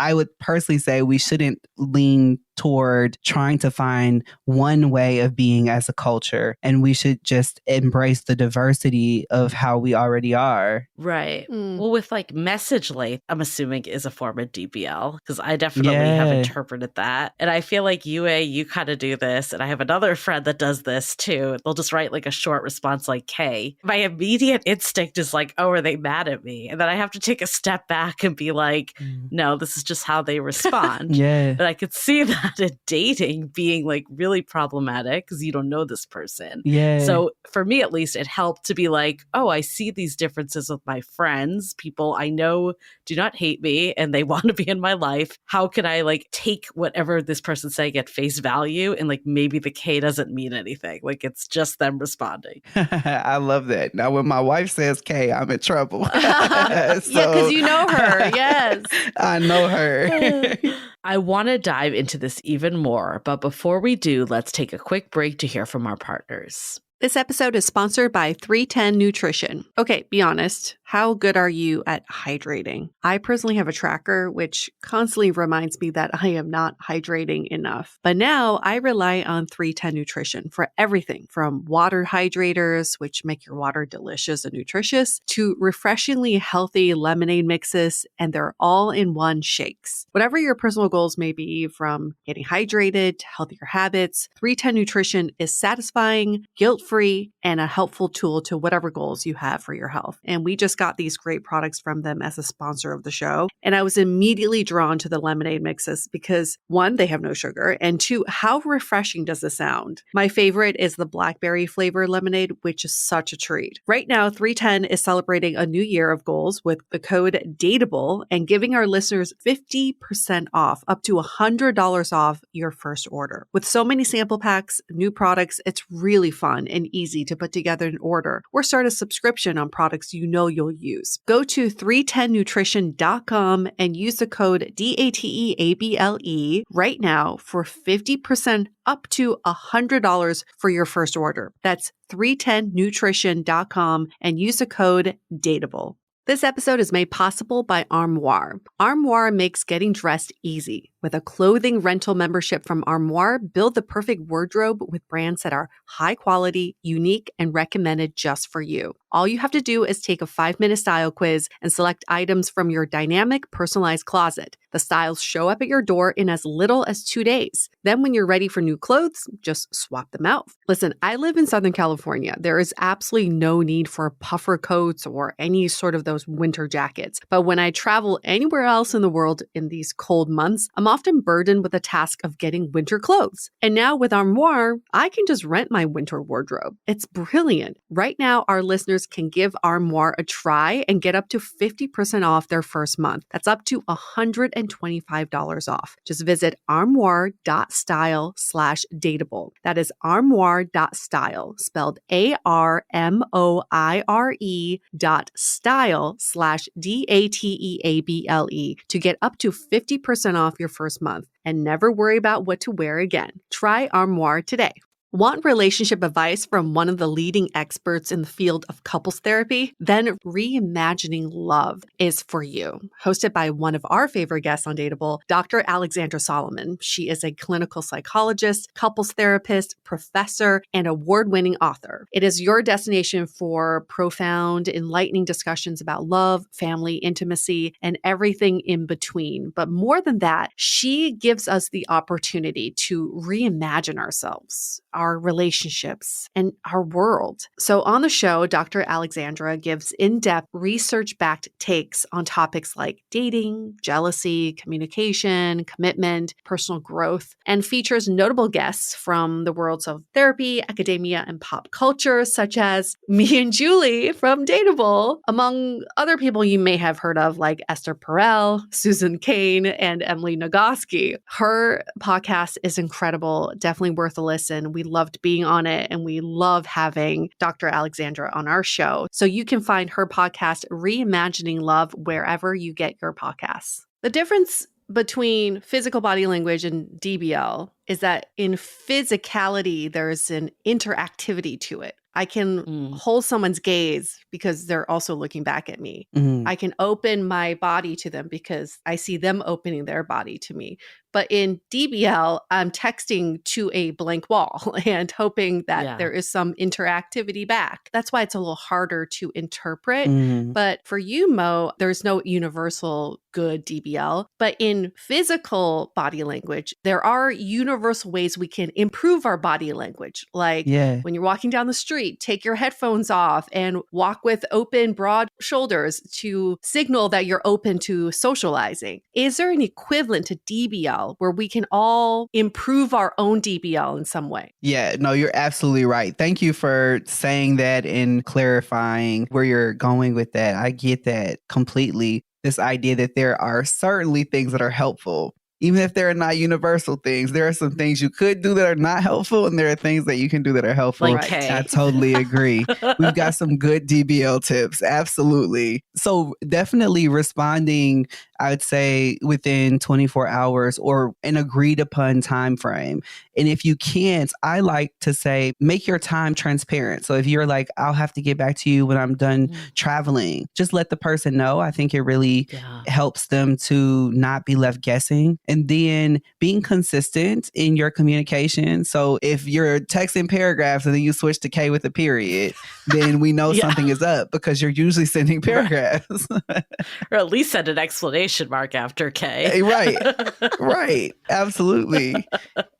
I would personally say we shouldn't lean toward trying to find one way of being as a culture, and we should just embrace the diversity of how we already are. Right. Well, with like message length, I'm assuming is a form of DBL, because I definitely have interpreted that. And I feel like you kind of do this. And I have another friend that does this too. They'll just write like a short response like K. My immediate instinct is like, oh, are they mad at me? And then I have to take a step back and be like, no, this is just how they respond. But I could see that in dating being like really problematic because you don't know this person. So for me, at least, it helped to be like, oh, I see these differences with my friends, people I know do not hate me and they want to be in my life. How can I like take whatever this person's saying at face value and like maybe the K doesn't mean anything. Like it's just them responding. I love that. Now, when my wife says K, I'm in trouble. Yeah, because you know her. Yes. I know her. I want to dive into this even more, but before we do, let's take a quick break to hear from our partners. This episode is sponsored by 310 Nutrition. Okay, be honest. How good are you at hydrating? I personally have a tracker which constantly reminds me that I am not hydrating enough. But now I rely on 310 Nutrition for everything from water hydrators, which make your water delicious and nutritious, to refreshingly healthy lemonade mixes, and they're all in one shakes. Whatever your personal goals may be, from getting hydrated to healthier habits, 310 Nutrition is satisfying, guilt-free, and a helpful tool to whatever goals you have for your health. And we just got these great products from them as a sponsor of the show. And I was immediately drawn to the lemonade mixes because, one, they have no sugar, and two, how refreshing does this sound? My favorite is the blackberry flavor lemonade, which is such a treat. Right now, 310 is celebrating a new year of goals with the code DATEABLE and giving our listeners 50% off, up to $100 off your first order. With so many sample packs, new products, it's really fun and easy to put together an order or start a subscription on products you know you'll use. Go to 310nutrition.com and use the code DATEABLE right now for 50% up to $100 for your first order. That's 310nutrition.com and use the code DATEABLE. This episode is made possible by Armoire. Armoire makes getting dressed easy. With a clothing rental membership from Armoire, build the perfect wardrobe with brands that are high quality, unique, and recommended just for you. All you have to do is take a 5-minute style quiz and select items from your dynamic, personalized closet. The styles show up at your door in as little as 2 days. Then when you're ready for new clothes, just swap them out. Listen, I live in Southern California. There is absolutely no need for puffer coats or any sort of those winter jackets. But when I travel anywhere else in the world in these cold months, I'm often burdened with the task of getting winter clothes. And now with Armoire, I can just rent my winter wardrobe. It's brilliant. Right now, our listeners can give Armoire a try and get up to 50% off their first month. That's up to $125 off. Just visit armoire.style/dateable. That is armoire.style, spelled ARMOIRE.style/DATEABLE to get up to 50% off your first month and never worry about what to wear again. Try Armoire today. Want relationship advice from one of the leading experts in the field of couples therapy? Then Reimagining Love is for you. Hosted by one of our favorite guests on Dateable, Dr. Alexandra Solomon. She is a clinical psychologist, couples therapist, professor, and award-winning author. It is your destination for profound, enlightening discussions about love, family, intimacy, and everything in between. But more than that, she gives us the opportunity to reimagine ourselves, our relationships, and our world. So on the show, Dr. Alexandra gives in-depth, research-backed takes on topics like dating, jealousy, communication, commitment, personal growth, and features notable guests from the worlds of therapy, academia, and pop culture, such as me and Julie from Dateable, among other people you may have heard of like Esther Perel, Susan Cain, and Emily Nagoski. Her podcast is incredible, definitely worth a listen. We loved being on it, and we love having Dr. Alexandra on our show. So you can find her podcast, Reimagining Love, wherever you get your podcasts. The difference between physical body language and DBL is that in physicality, there's an interactivity to it. I can hold someone's gaze because they're also looking back at me. I can open my body to them because I see them opening their body to me. But in DBL, I'm texting to a blank wall and hoping that there is some interactivity back. That's why it's a little harder to interpret. But for you, Mo, there's no universal good DBL. But in physical body language, there are universal ways we can improve our body language. Like when you're walking down the street, take your headphones off and walk with open, broad shoulders to signal that you're open to socializing. Is there an equivalent to DBL where we can all improve our own DBL in some way? Yeah, no, you're absolutely right. Thank you for saying that and clarifying where you're going with that. I get that completely. This idea that there are certainly things that are helpful Even if they're not universal things, there are some things you could do that are not helpful, and there are things that you can do that are helpful. Like Right. I K. totally agree. We've got some good DBL tips. Absolutely. So definitely responding, I would say within 24 hours or an agreed upon time frame. And if you can't, I like to say, make your time transparent. So if you're like, I'll have to get back to you when I'm done traveling, just let the person know. I think it really Yeah. helps them to not be left guessing. And then being consistent in your communication. So if you're texting paragraphs and then you switch to K with a period, then we know Yeah. something is up because you're usually sending paragraphs. Or at least send an exclamation mark after K. Right. Right. Absolutely.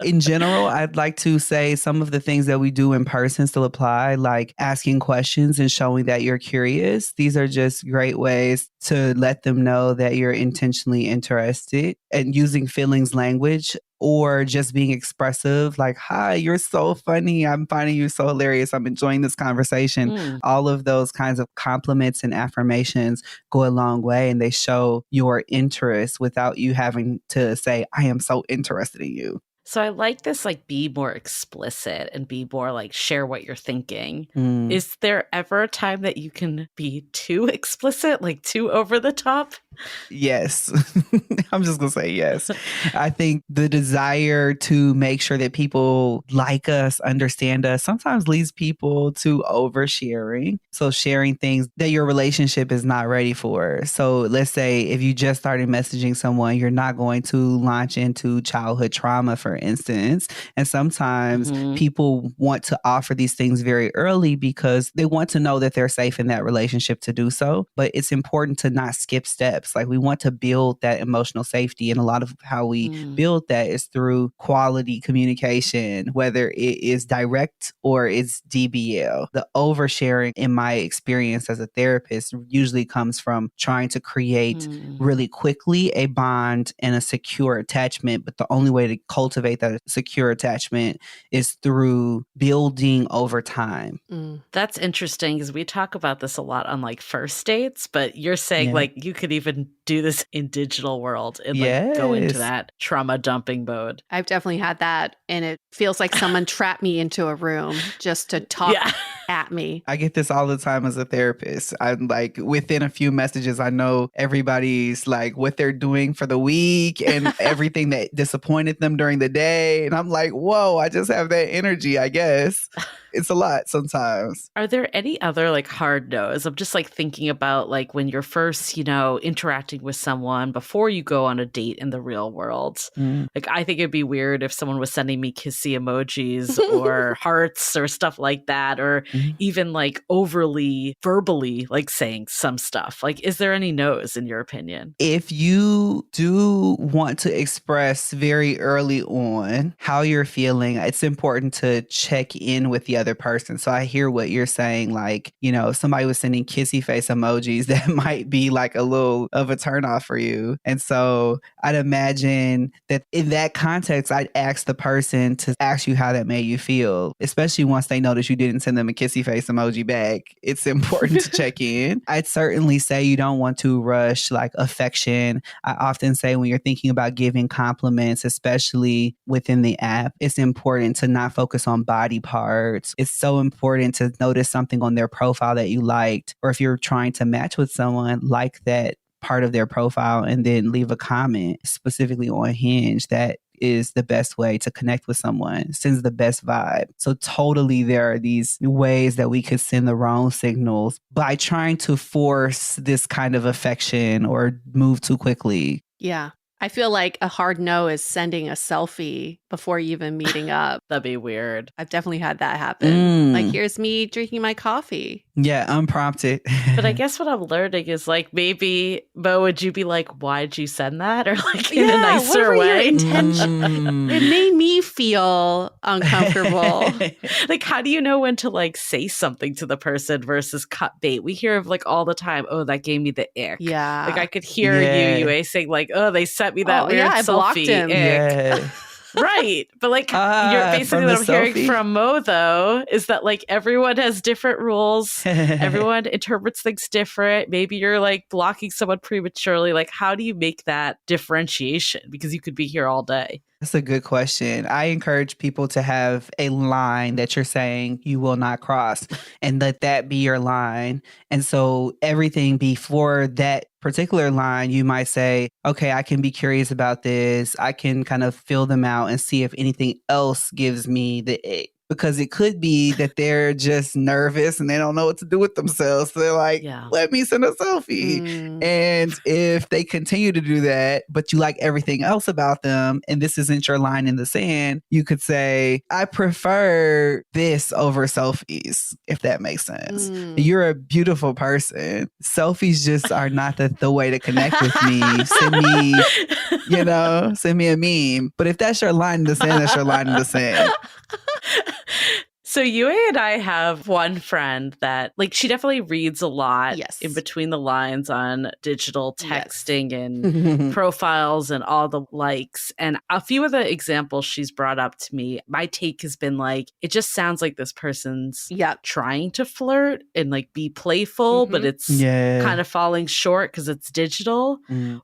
In general, I'd like to say some of the things that we do in person still apply, like asking questions and showing that you're curious. These are just great ways to let them know that you're intentionally interested, and using feelings language or just being expressive, like, hi, you're so funny. I'm finding you so hilarious. I'm enjoying this conversation. All of those kinds of compliments and affirmations go a long way, and they show your interest without you having to say, I am so interested in you. So I like this, like, be more explicit and be more like share what you're thinking. Mm. Is there ever a time that you can be too explicit, like too over the top? Yes. I'm just going to say yes. I think the desire to make sure that people like us, understand us, sometimes leads people to oversharing. So sharing things that your relationship is not ready for. So let's say if you just started messaging someone, you're not going to launch into childhood trauma, for instance. And sometimes people want to offer these things very early because they want to know that they're safe in that relationship to do so. But it's important to not skip steps. Like, we want to build that emotional safety. And a lot of how we build that is through quality communication, whether it is direct or it's DBL. The oversharing, in my experience as a therapist, usually comes from trying to create really quickly a bond and a secure attachment. But the only way to cultivate that secure attachment is through building over time. That's interesting because we talk about this a lot on like first dates, but you're saying like you could even do this in digital world and like go into that trauma dumping mode. I've definitely had that, and it feels like someone trapped me into a room just to talk at me. I get this all the time as a therapist. I'm like, within a few messages, I know everybody's like what they're doing for the week and everything that disappointed them during the day. And I'm like, whoa, I just have that energy, I guess. It's a lot sometimes. Are there any other like hard no's? I'm just like thinking about like when you're first, you know, interacting with someone before you go on a date in the real world. Like, I think it'd be weird if someone was sending me kissy emojis or hearts or stuff like that, or even like overly verbally like saying some stuff. Like, is there any no's in your opinion? If you do want to express very early on how you're feeling, it's important to check in with the other person. So I hear what you're saying. Like, you know, somebody was sending kissy face emojis, that might be like a little of a turnoff for you. And so I'd imagine that in that context, I'd ask the person to ask you how that made you feel, especially once they notice you didn't send them a kissy face emoji back. It's important to check in. I'd certainly say you don't want to rush like affection. I often say when you're thinking about giving compliments, especially within the app, it's important to not focus on body parts. It's so important to notice something on their profile that you liked, or if you're trying to match with someone, like that part of their profile and then leave a comment specifically on Hinge. That is the best way to connect with someone, sends the best vibe. So totally there are these ways that we could send the wrong signals by trying to force this kind of affection or move too quickly. Yeah. I feel like a hard no is sending a selfie before even meeting up. That'd be weird. I've definitely had that happen. Like, here's me drinking my coffee. Yeah, unprompted. But I guess what I'm learning is like, maybe, Mo, would you be like, why'd you send that? Or like in a nicer way? Your intention? It made me feel uncomfortable. Like, how do you know when to like say something to the person versus cut bait? We hear of like all the time, oh, that gave me the ick. Yeah. Like, I could hear you saying like, oh, they sent me that weird I selfie. blocked him. Ick. Yeah. Right. But like you're basically from what the I'm hearing selfie? from Mo though is that like everyone has different rules. Everyone interprets things different. Maybe you're like blocking someone prematurely. Like how do you make that differentiation? Because you could be here all day. That's a good question. I encourage people to have a line that you're saying you will not cross and let that be your line. And so everything before that particular line, you might say, okay, I can be curious about this. I can kind of fill them out and see if anything else gives me the ick. Because it could be that they're just nervous and they don't know what to do with themselves. So they're like, Yeah. let me send a selfie. And if they continue to do that, but you like everything else about them, and this isn't your line in the sand, you could say, I prefer this over selfies, if that makes sense. You're a beautiful person. Selfies just are not the way to connect with me. Send me, send me a meme. But if that's your line in the sand, that's your line in the sand. So Yue and I have one friend that like she definitely reads a lot in between the lines on digital texting and profiles and all the likes. And a few of the examples she's brought up to me, my take has been like, it just sounds like this person's trying to flirt and like be playful, but it's kind of falling short because it's digital.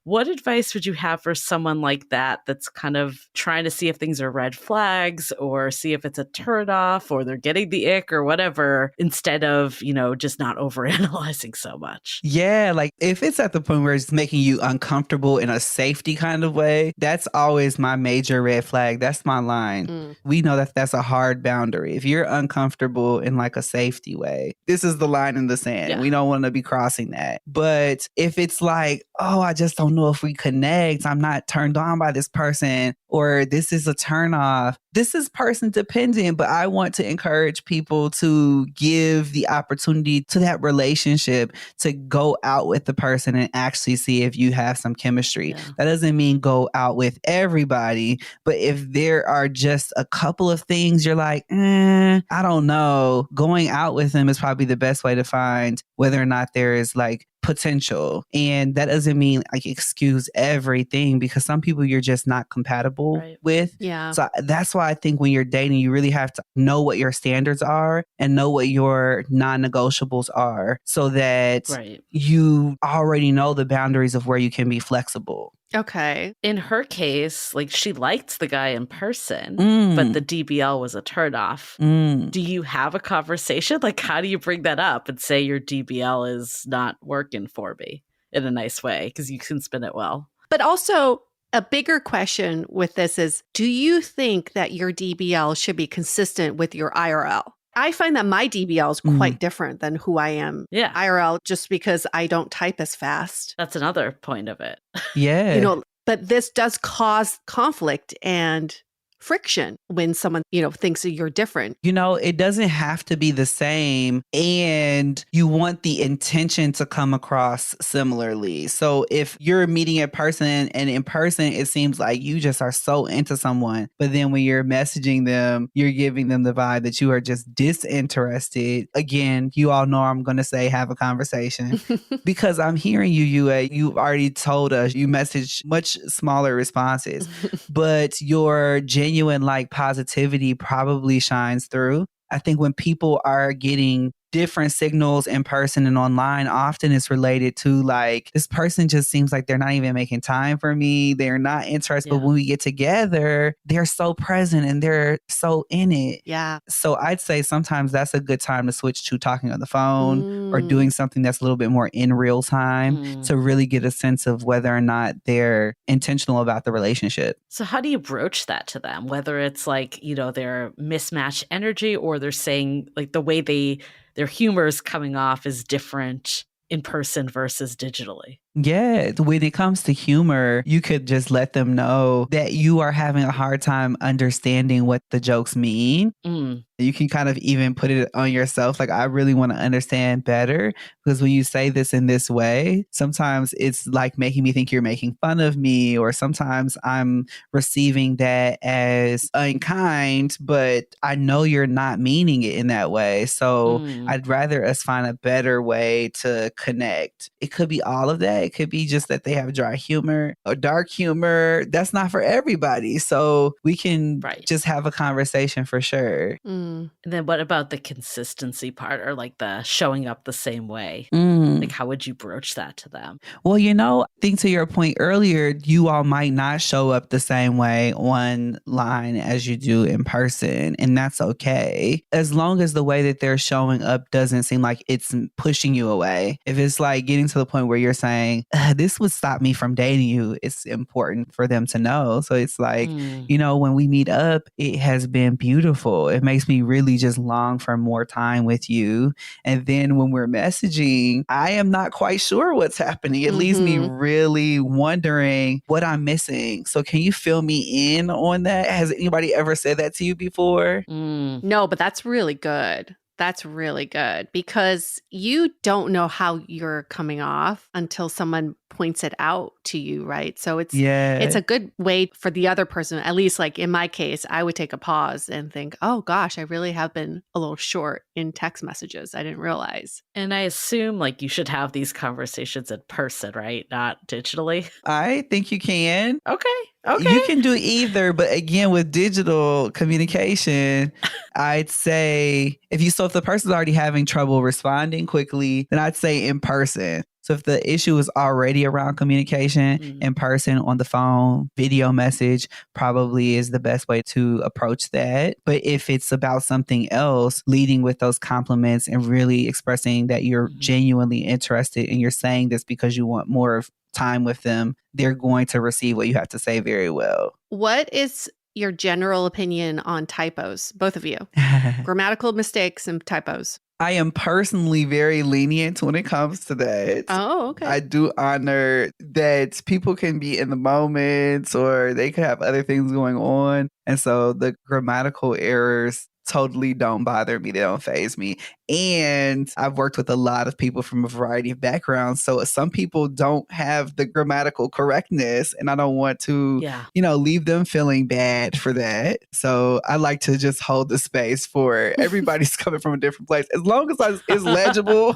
What advice would you have for someone like that that's kind of trying to see if things are red flags or see if it's a turn off or they're getting the ick or whatever instead of, just not overanalyzing so much? Yeah, like if it's at the point where it's making you uncomfortable in a safety kind of way, that's always my major red flag. That's my line. We know that that's a hard boundary. If you're uncomfortable in like a safety way, this is the line in the sand. We don't want to be crossing that. But if it's like, oh, I just don't know if we connect, I'm not turned on by this person, or this is a turn off, this is person dependent, but I want to encourage people to give the opportunity to that relationship to go out with the person and actually see if you have some chemistry. That doesn't mean go out with everybody, but if there are just a couple of things you're like, I don't know, going out with them is probably the best way to find whether or not there is like potential. And that doesn't mean like excuse everything, because some people you're just not compatible with. So that's why I think when you're dating, you really have to know what your standards are and know what your non-negotiables are so that you already know the boundaries of where you can be flexible. Okay. In her case, like she liked the guy in person, but the DBL was a turnoff. Do you have a conversation? Like, how do you bring that up and say your DBL is not working for me in a nice way? Because you can spin it well. But also, a bigger question with this is, do you think that your DBL should be consistent with your IRL? I find that my DBL is quite different than who I am IRL, just because I don't type as fast. That's another point of it. But this does cause conflict and friction when someone, thinks that you're different. It doesn't have to be the same, and you want the intention to come across similarly. So if you're meeting a person and in person, it seems like you just are so into someone, but then when you're messaging them, you're giving them the vibe that you are just disinterested. Again, you all know I'm going to say have a conversation because I'm hearing you, you've already told us you message much smaller responses, but your genuine like positivity probably shines through. I think when people are getting different signals in person and online, often it's related to like, this person just seems like they're not even making time for me. They're not interested. But when we get together, they're so present and they're so in it. Yeah. So I'd say sometimes that's a good time to switch to talking on the phone or doing something that's a little bit more in real time to really get a sense of whether or not they're intentional about the relationship. So how do you broach that to them? Whether it's like, their mismatched energy or they're saying like the way their humor is coming off is different in person versus digitally. Yeah, when it comes to humor, you could just let them know that you are having a hard time understanding what the jokes mean. You can kind of even put it on yourself. Like, I really want to understand better, because when you say this in this way, sometimes it's like making me think you're making fun of me, or sometimes I'm receiving that as unkind, but I know you're not meaning it in that way. So I'd rather us find a better way to connect. It could be all of that. It could be just that they have dry humor or dark humor. That's not for everybody. So we can just have a conversation for sure. Mm. And then what about the consistency part, or like the showing up the same way? Like, how would you broach that to them? Well, I think to your point earlier, you all might not show up the same way online as you do in person, and that's okay. As long as the way that they're showing up doesn't seem like it's pushing you away. If it's like getting to the point where you're saying, this would stop me from dating you, it's important for them to know. So it's like, when we meet up, it has been beautiful. It makes me really just long for more time with you. And then when we're messaging, I am not quite sure what's happening. It leaves me really wondering what I'm missing. So can you fill me in on that? Has anybody ever said that to you before? No, but that's really good. That's really good because you don't know how you're coming off until someone points it out to you, right? So it's a good way for the other person, at least like in my case, I would take a pause and think, oh gosh, I really have been a little short in text messages. I didn't realize. And I assume like you should have these conversations in person, right? Not digitally. I think you can. Okay. You can do either, but again, with digital communication, I'd say if the person's already having trouble responding quickly, then I'd say in person. So if the issue is already around communication, in person, on the phone, video message probably is the best way to approach that. But if it's about something else, leading with those compliments and really expressing that you're genuinely interested and you're saying this because you want more of time with them, they're going to receive what you have to say very well. What is your general opinion on typos, both of you? Grammatical mistakes and typos. I am personally very lenient when it comes to that. Oh, okay. I do honor that people can be in the moment or they could have other things going on. And so the grammatical errors totally don't bother me. They don't faze me. And I've worked with a lot of people from a variety of backgrounds. So some people don't have the grammatical correctness, and I don't want to, leave them feeling bad for that. So I like to just hold the space for everybody's coming from a different place. As long as it's legible,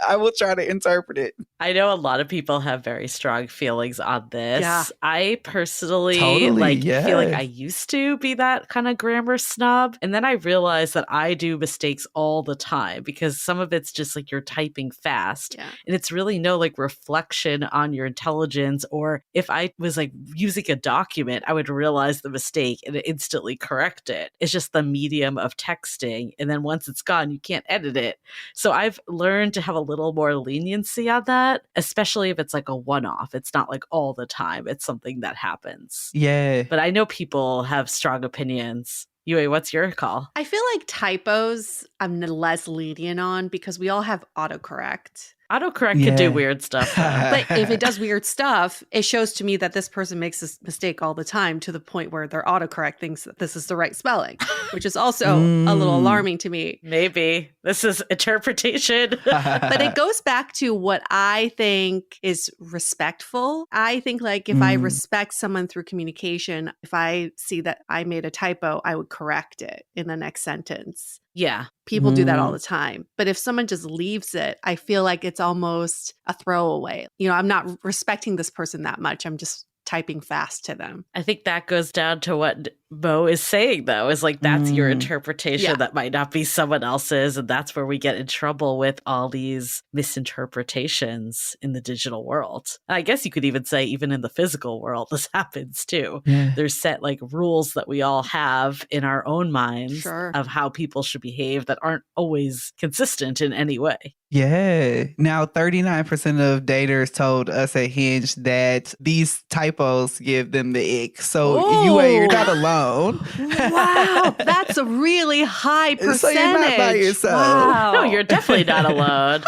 I will try to interpret it. I know a lot of people have very strong feelings on this. Yeah. I personally Totally, feel like I used to be that kind of grammar snob. And then I realized that I do mistakes all the time because some of it's just like you're typing fast and it's really no like reflection on your intelligence. Or if I was like using a document, I would realize the mistake and instantly correct it. It's just the medium of texting. And then once it's gone, you can't edit it. So I've learned to have a little more leniency on that, especially if it's like a one-off. It's not like all the time. It's something that happens. Yeah. But I know people have strong opinions. Yue, what's your call? I feel like typos I'm less lenient on because we all have autocorrect. Autocorrect could do weird stuff. But if it does weird stuff, it shows to me that this person makes this mistake all the time to the point where their autocorrect thinks that this is the right spelling, which is also a little alarming to me. Maybe. This is interpretation. But it goes back to what I think is respectful. I think like if I respect someone through communication, if I see that I made a typo, I would correct it in the next sentence. Yeah. People do that all the time. But if someone just leaves it, I feel like it's almost a throwaway. I'm not respecting this person that much. I'm just typing fast to them. I think that goes down to what Moe is saying, though, is like that's your interpretation that might not be someone else's. And that's where we get in trouble with all these misinterpretations in the digital world. And I guess you could even say, even in the physical world, this happens too. Yeah. There's set like rules that we all have in our own minds of how people should behave that aren't always consistent in any way. Yeah. Now, 39% of daters told us at Hinge that these typos give them the ick. So you're not alone. Wow. That's a really high percentage. So you're not by yourself. Wow. No, you're definitely not alone.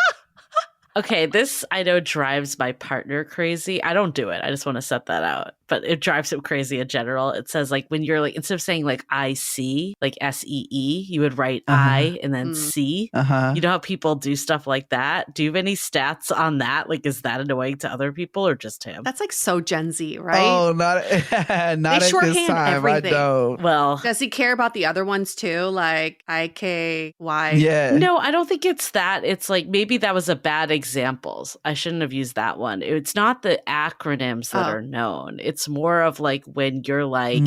Okay, this I know drives my partner crazy. I don't do it. I just want to set that out. But it drives him crazy in general. It says like when you're like, instead of saying like I see, like SEE, you would write I and then C. You know how people do stuff like that? Do you have any stats on that? Like, is that annoying to other people or just him? That's like so Gen Z, right? Oh, not at this time. Everything. I don't. Well, does he care about the other ones too? Like IKY? Yeah. No, I don't think it's that. It's like maybe that was a bad example examples. I shouldn't have used that one. It's not the acronyms that are known. It's more of like when you're like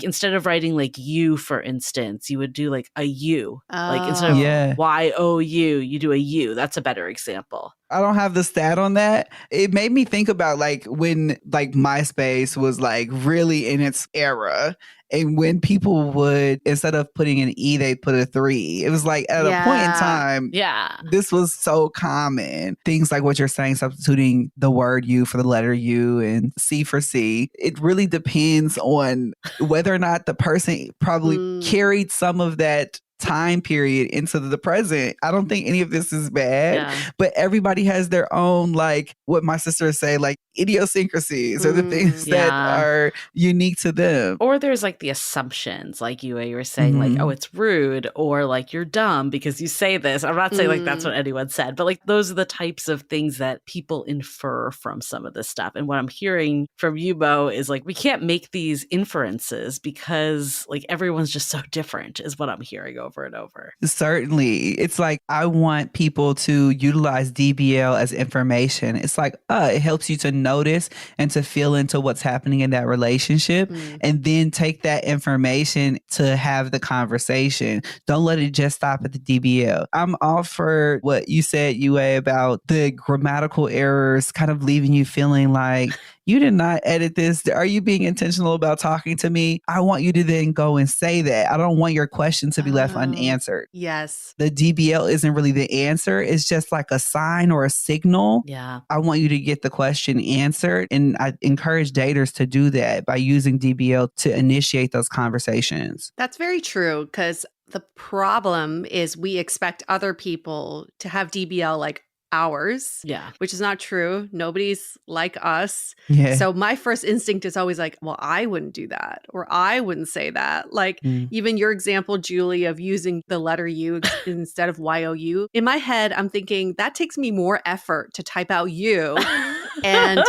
instead of writing like you, for instance, you would do like a U. Like instead of Y-O-U, you do a U. That's a better example. I don't have the stat on that. It made me think about like when like MySpace was like really in its era, and when people would, instead of putting an E, they put a 3. It was like at a point in time, this was so common. Things like what you're saying, substituting the word U for the letter U and C for C. It really depends on whether or not the person probably carried some of that time period into the present. I don't think any of this is bad, but everybody has their own, like what my sisters say, like idiosyncrasies or the things that are unique to them. Or there's like the assumptions, like you were saying, like, oh, it's rude, or like you're dumb because you say this. I'm not saying like that's what anyone said, but like those are the types of things that people infer from some of this stuff. And what I'm hearing from you, Mo, is like we can't make these inferences because like everyone's just so different, is what I'm hearing over and over. Certainly. It's like I want people to utilize DBL as information. It's like it helps you to notice and to feel into what's happening in that relationship, and then take that information to have the conversation. Don't let it just stop at the DBL. I'm all for what you said, Yue, about the grammatical errors kind of leaving you feeling like you did not edit this. Are you being intentional about talking to me? I want you to then go and say that. I don't want your question to be left unanswered. Yes. The DBL isn't really the answer. It's just like a sign or a signal. Yeah. I want you to get the question answered. And I encourage daters to do that by using DBL to initiate those conversations. That's very true, because the problem is we expect other people to have DBL like ours, which is not true. Nobody's like us. So my first instinct is always like, well, I wouldn't do that, or I wouldn't say that. Like even your example, Julie, of using the letter U instead of Y-O-U. In my head, I'm thinking that takes me more effort to type out U and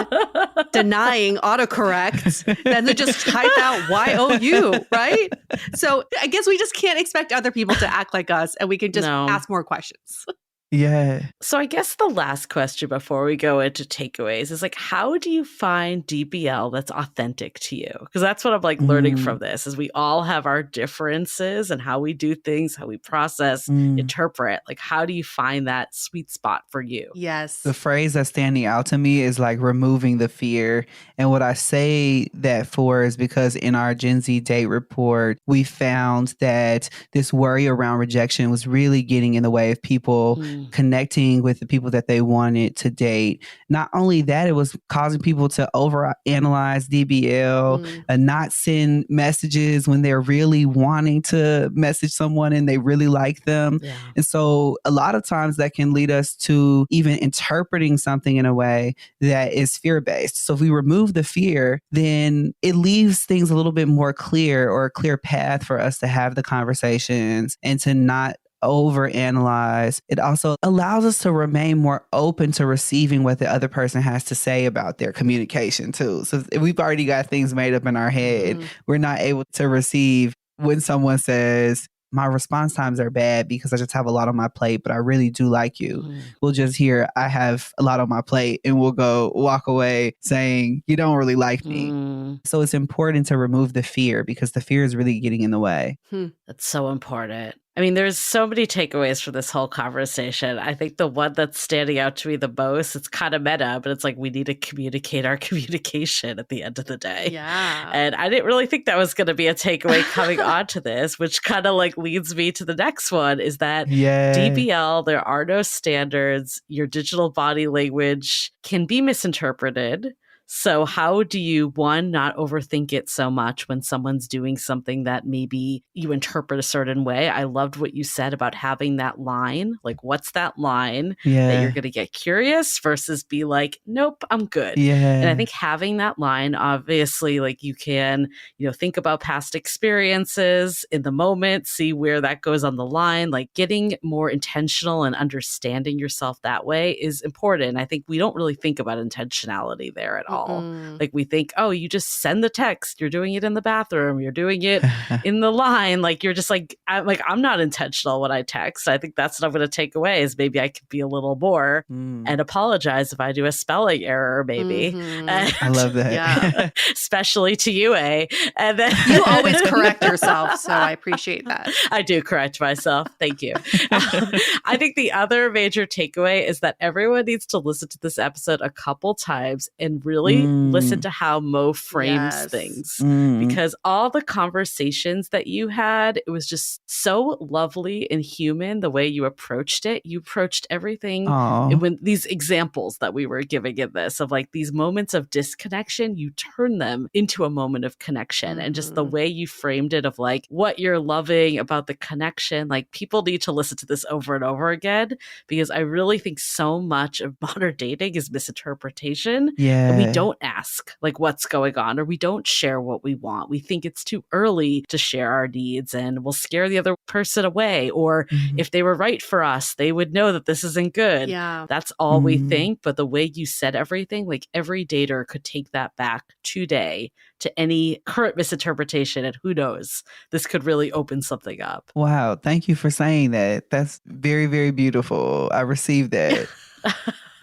denying autocorrect than to just type out Y-O-U, right? So I guess we just can't expect other people to act like us, and we can just ask more questions. Yeah. So I guess the last question before we go into takeaways is like, how do you find DBL that's authentic to you? Because that's what I'm like learning from this, is we all have our differences and how we do things, how we process, interpret. Like, how do you find that sweet spot for you? Yes. The phrase that's standing out to me is like removing the fear. And what I say that for is because in our Gen Z date report, we found that this worry around rejection was really getting in the way of people connecting with the people that they wanted to date. Not only that, it was causing people to overanalyze DBL and not send messages when they're really wanting to message someone and they really like them. And so a lot of times that can lead us to even interpreting something in a way that is fear-based. So if we remove the fear, then it leaves things a little bit more clear, or a clear path for us to have the conversations and to not overanalyze. It also allows us to remain more open to receiving what the other person has to say about their communication too. So if we've already got things made up in our head, we're not able to receive when someone says, my response times are bad because I just have a lot on my plate, but I really do like you. We'll just hear, I have a lot on my plate, and we'll go walk away saying, you don't really like me. So it's important to remove the fear, because the fear is really getting in the way. That's so important. I mean, there's so many takeaways from this whole conversation. I think the one that's standing out to me the most, it's kind of meta, but it's like we need to communicate our communication at the end of the day. Yeah. And I didn't really think that was going to be a takeaway coming onto this, which kind of like leads me to the next one, is that DBL, there are no standards. Your digital body language can be misinterpreted. So how do you, one, not overthink it so much when someone's doing something that maybe you interpret a certain way? I loved what you said about having that line. Like, what's that line that you're going to get curious versus be like, nope, I'm good. And I think having that line, obviously, like you can, think about past experiences in the moment, see where that goes on the line. Like getting more intentional and understanding yourself that way is important. I think we don't really think about intentionality there at all. all. Mm-mm. Like we think, oh, you just send the text, you're doing it in the bathroom, you're doing it in the line. Like you're just like, I'm not intentional when I text. I think that's what I'm going to take away is maybe I could be a little more and apologize if I do a spelling error, maybe. Mhm. I love that. Yeah. Especially to you, And then You always correct yourself, so I appreciate that. I do correct myself. Thank you. I think the other major takeaway is that everyone needs to listen to this episode a couple times and really listen to how Moe frames Yes. things. Mm. Because all the conversations that you had, it was just so lovely and human the way you approached it. You approached everything Aw. when these examples that we were giving in this of like these moments of disconnection, you turn them into a moment of connection. And just the way you framed it of like what you're loving about the connection, like people need to listen to this over and over again because I really think so much of modern dating is misinterpretation. Yeah. And we don't ask like what's going on or we don't share what we want. We think it's too early to share our needs and we'll scare the other person away. Or if they were right for us, they would know that this isn't good. Yeah. That's all we think. But the way you said everything, like every dater could take that back today to any current misinterpretation. And who knows, this could really open something up. Wow. Thank you for saying that. That's very, very beautiful. I received that.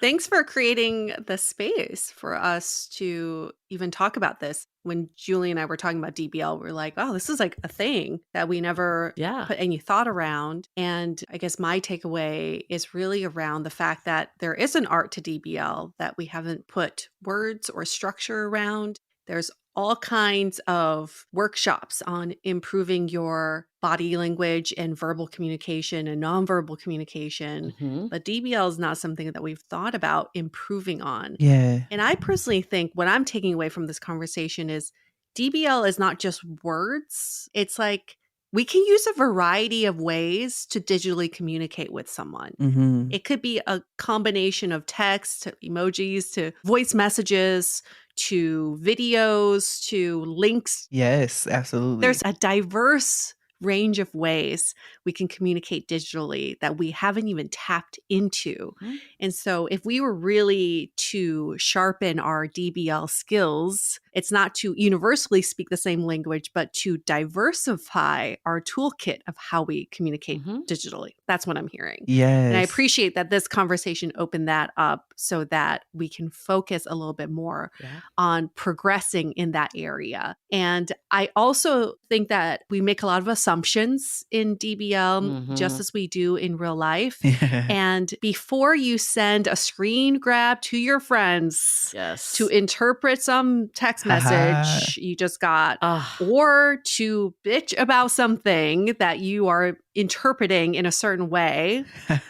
Thanks for creating the space for us to even talk about this. When Julie and I were talking about DBL, we are like, oh, this is like a thing that we never put any thought around. And I guess my takeaway is really around the fact that there is an art to DBL that we haven't put words or structure around. There's all kinds of workshops on improving your body language and verbal communication and nonverbal communication. But DBL is not something that we've thought about improving on. Yeah. And I personally think what I'm taking away from this conversation is DBL is not just words. It's like we can use a variety of ways to digitally communicate with someone. It could be a combination of text to emojis to voice messages to videos to links. Yes, absolutely. There's a diverse range of ways we can communicate digitally that we haven't even tapped into. And so if we were really to sharpen our DBL skills, it's not to universally speak the same language, but to diversify our toolkit of how we communicate digitally. That's what I'm hearing. Yes. And I appreciate that this conversation opened that up so that we can focus a little bit more on progressing in that area. And I also think that we make a lot of assumptions in DBL, just as we do in real life. And before you send a screen grab to your friends to interpret some text message you just got, or to bitch about something that you are interpreting in a certain way,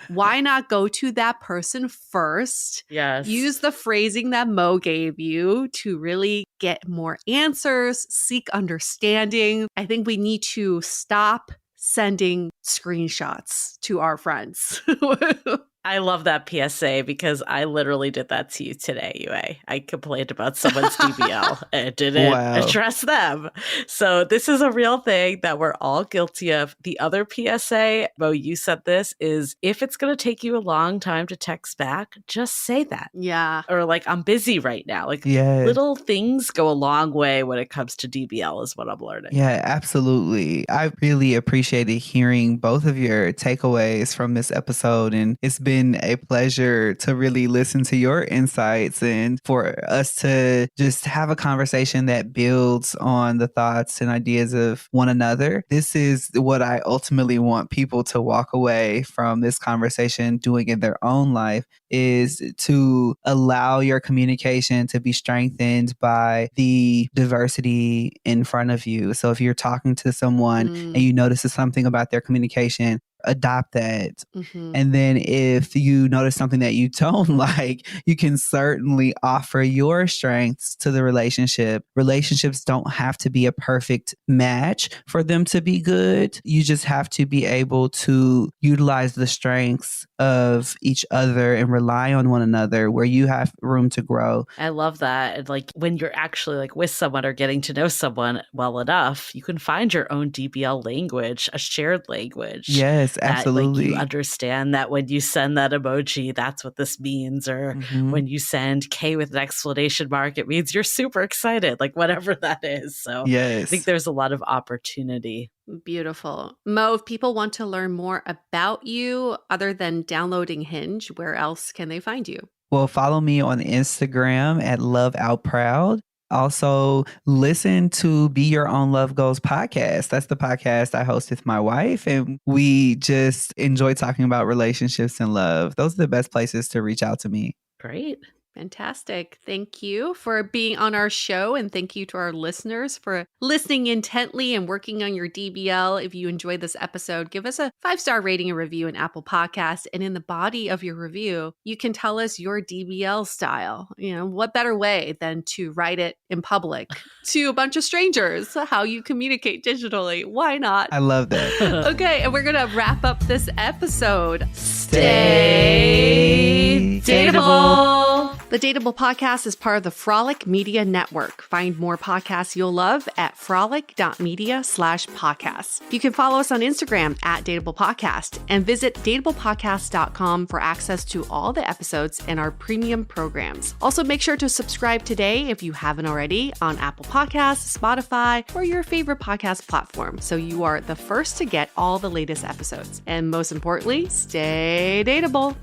why not go to that person first? Use the phrasing that Moe gave you to really get more answers, seek understanding. I think we need to stop sending screenshots to our friends. I love that PSA because I literally did that to you today, UA. I complained about someone's DBL and didn't address them. So this is a real thing that we're all guilty of. The other PSA, Moe, you said this, is if it's going to take you a long time to text back, just say that. Yeah. Or like, I'm busy right now. Like little things go a long way when it comes to DBL is what I'm learning. Yeah, absolutely. I really appreciated hearing both of your takeaways from this episode. And it's been a pleasure to really listen to your insights and for us to just have a conversation that builds on the thoughts and ideas of one another. This is what I ultimately want people to walk away from this conversation doing in their own life, is to allow your communication to be strengthened by the diversity in front of you. So if you're talking to someone and you notice something about their communication, adopt that. And then if you notice something that you don't like, you can certainly offer your strengths to the relationship. Relationships don't have to be a perfect match for them to be good. You just have to be able to utilize the strengths of each other and rely on one another where you have room to grow. I love that. And like when you're actually like with someone or getting to know someone well enough, you can find your own DBL language, a shared language. Yes, absolutely. That like you understand that when you send that emoji, that's what this means. Or when you send K with an exclamation mark, it means you're super excited, like whatever that is. So yes. I think there's a lot of opportunity. Beautiful. Mo, if people want to learn more about you other than downloading Hinge, where else can they find you? Well, follow me on Instagram at Love Out Proud. Also, listen to Be Your Own Love Goals podcast. That's the podcast I host with my wife, and we just enjoy talking about relationships and love. Those are the best places to reach out to me. Great. Fantastic. Thank you for being on our show. And thank you to our listeners for listening intently and working on your DBL. If you enjoyed this episode, give us a 5-star rating and review in Apple Podcasts. And in the body of your review, you can tell us your DBL style. You know, what better way than to write it in public to a bunch of strangers, how you communicate digitally. Why not? I love that. Okay. And we're going to wrap up this episode. Stay dateable. The Dateable Podcast is part of the Frolic Media Network. Find more podcasts you'll love at frolic.media/podcasts. You can follow us on Instagram at Dateable Podcast and visit dateablepodcast.com for access to all the episodes and our premium programs. Also, make sure to subscribe today if you haven't already on Apple Podcasts, Spotify, or your favorite podcast platform so you are the first to get all the latest episodes. And most importantly, stay dateable.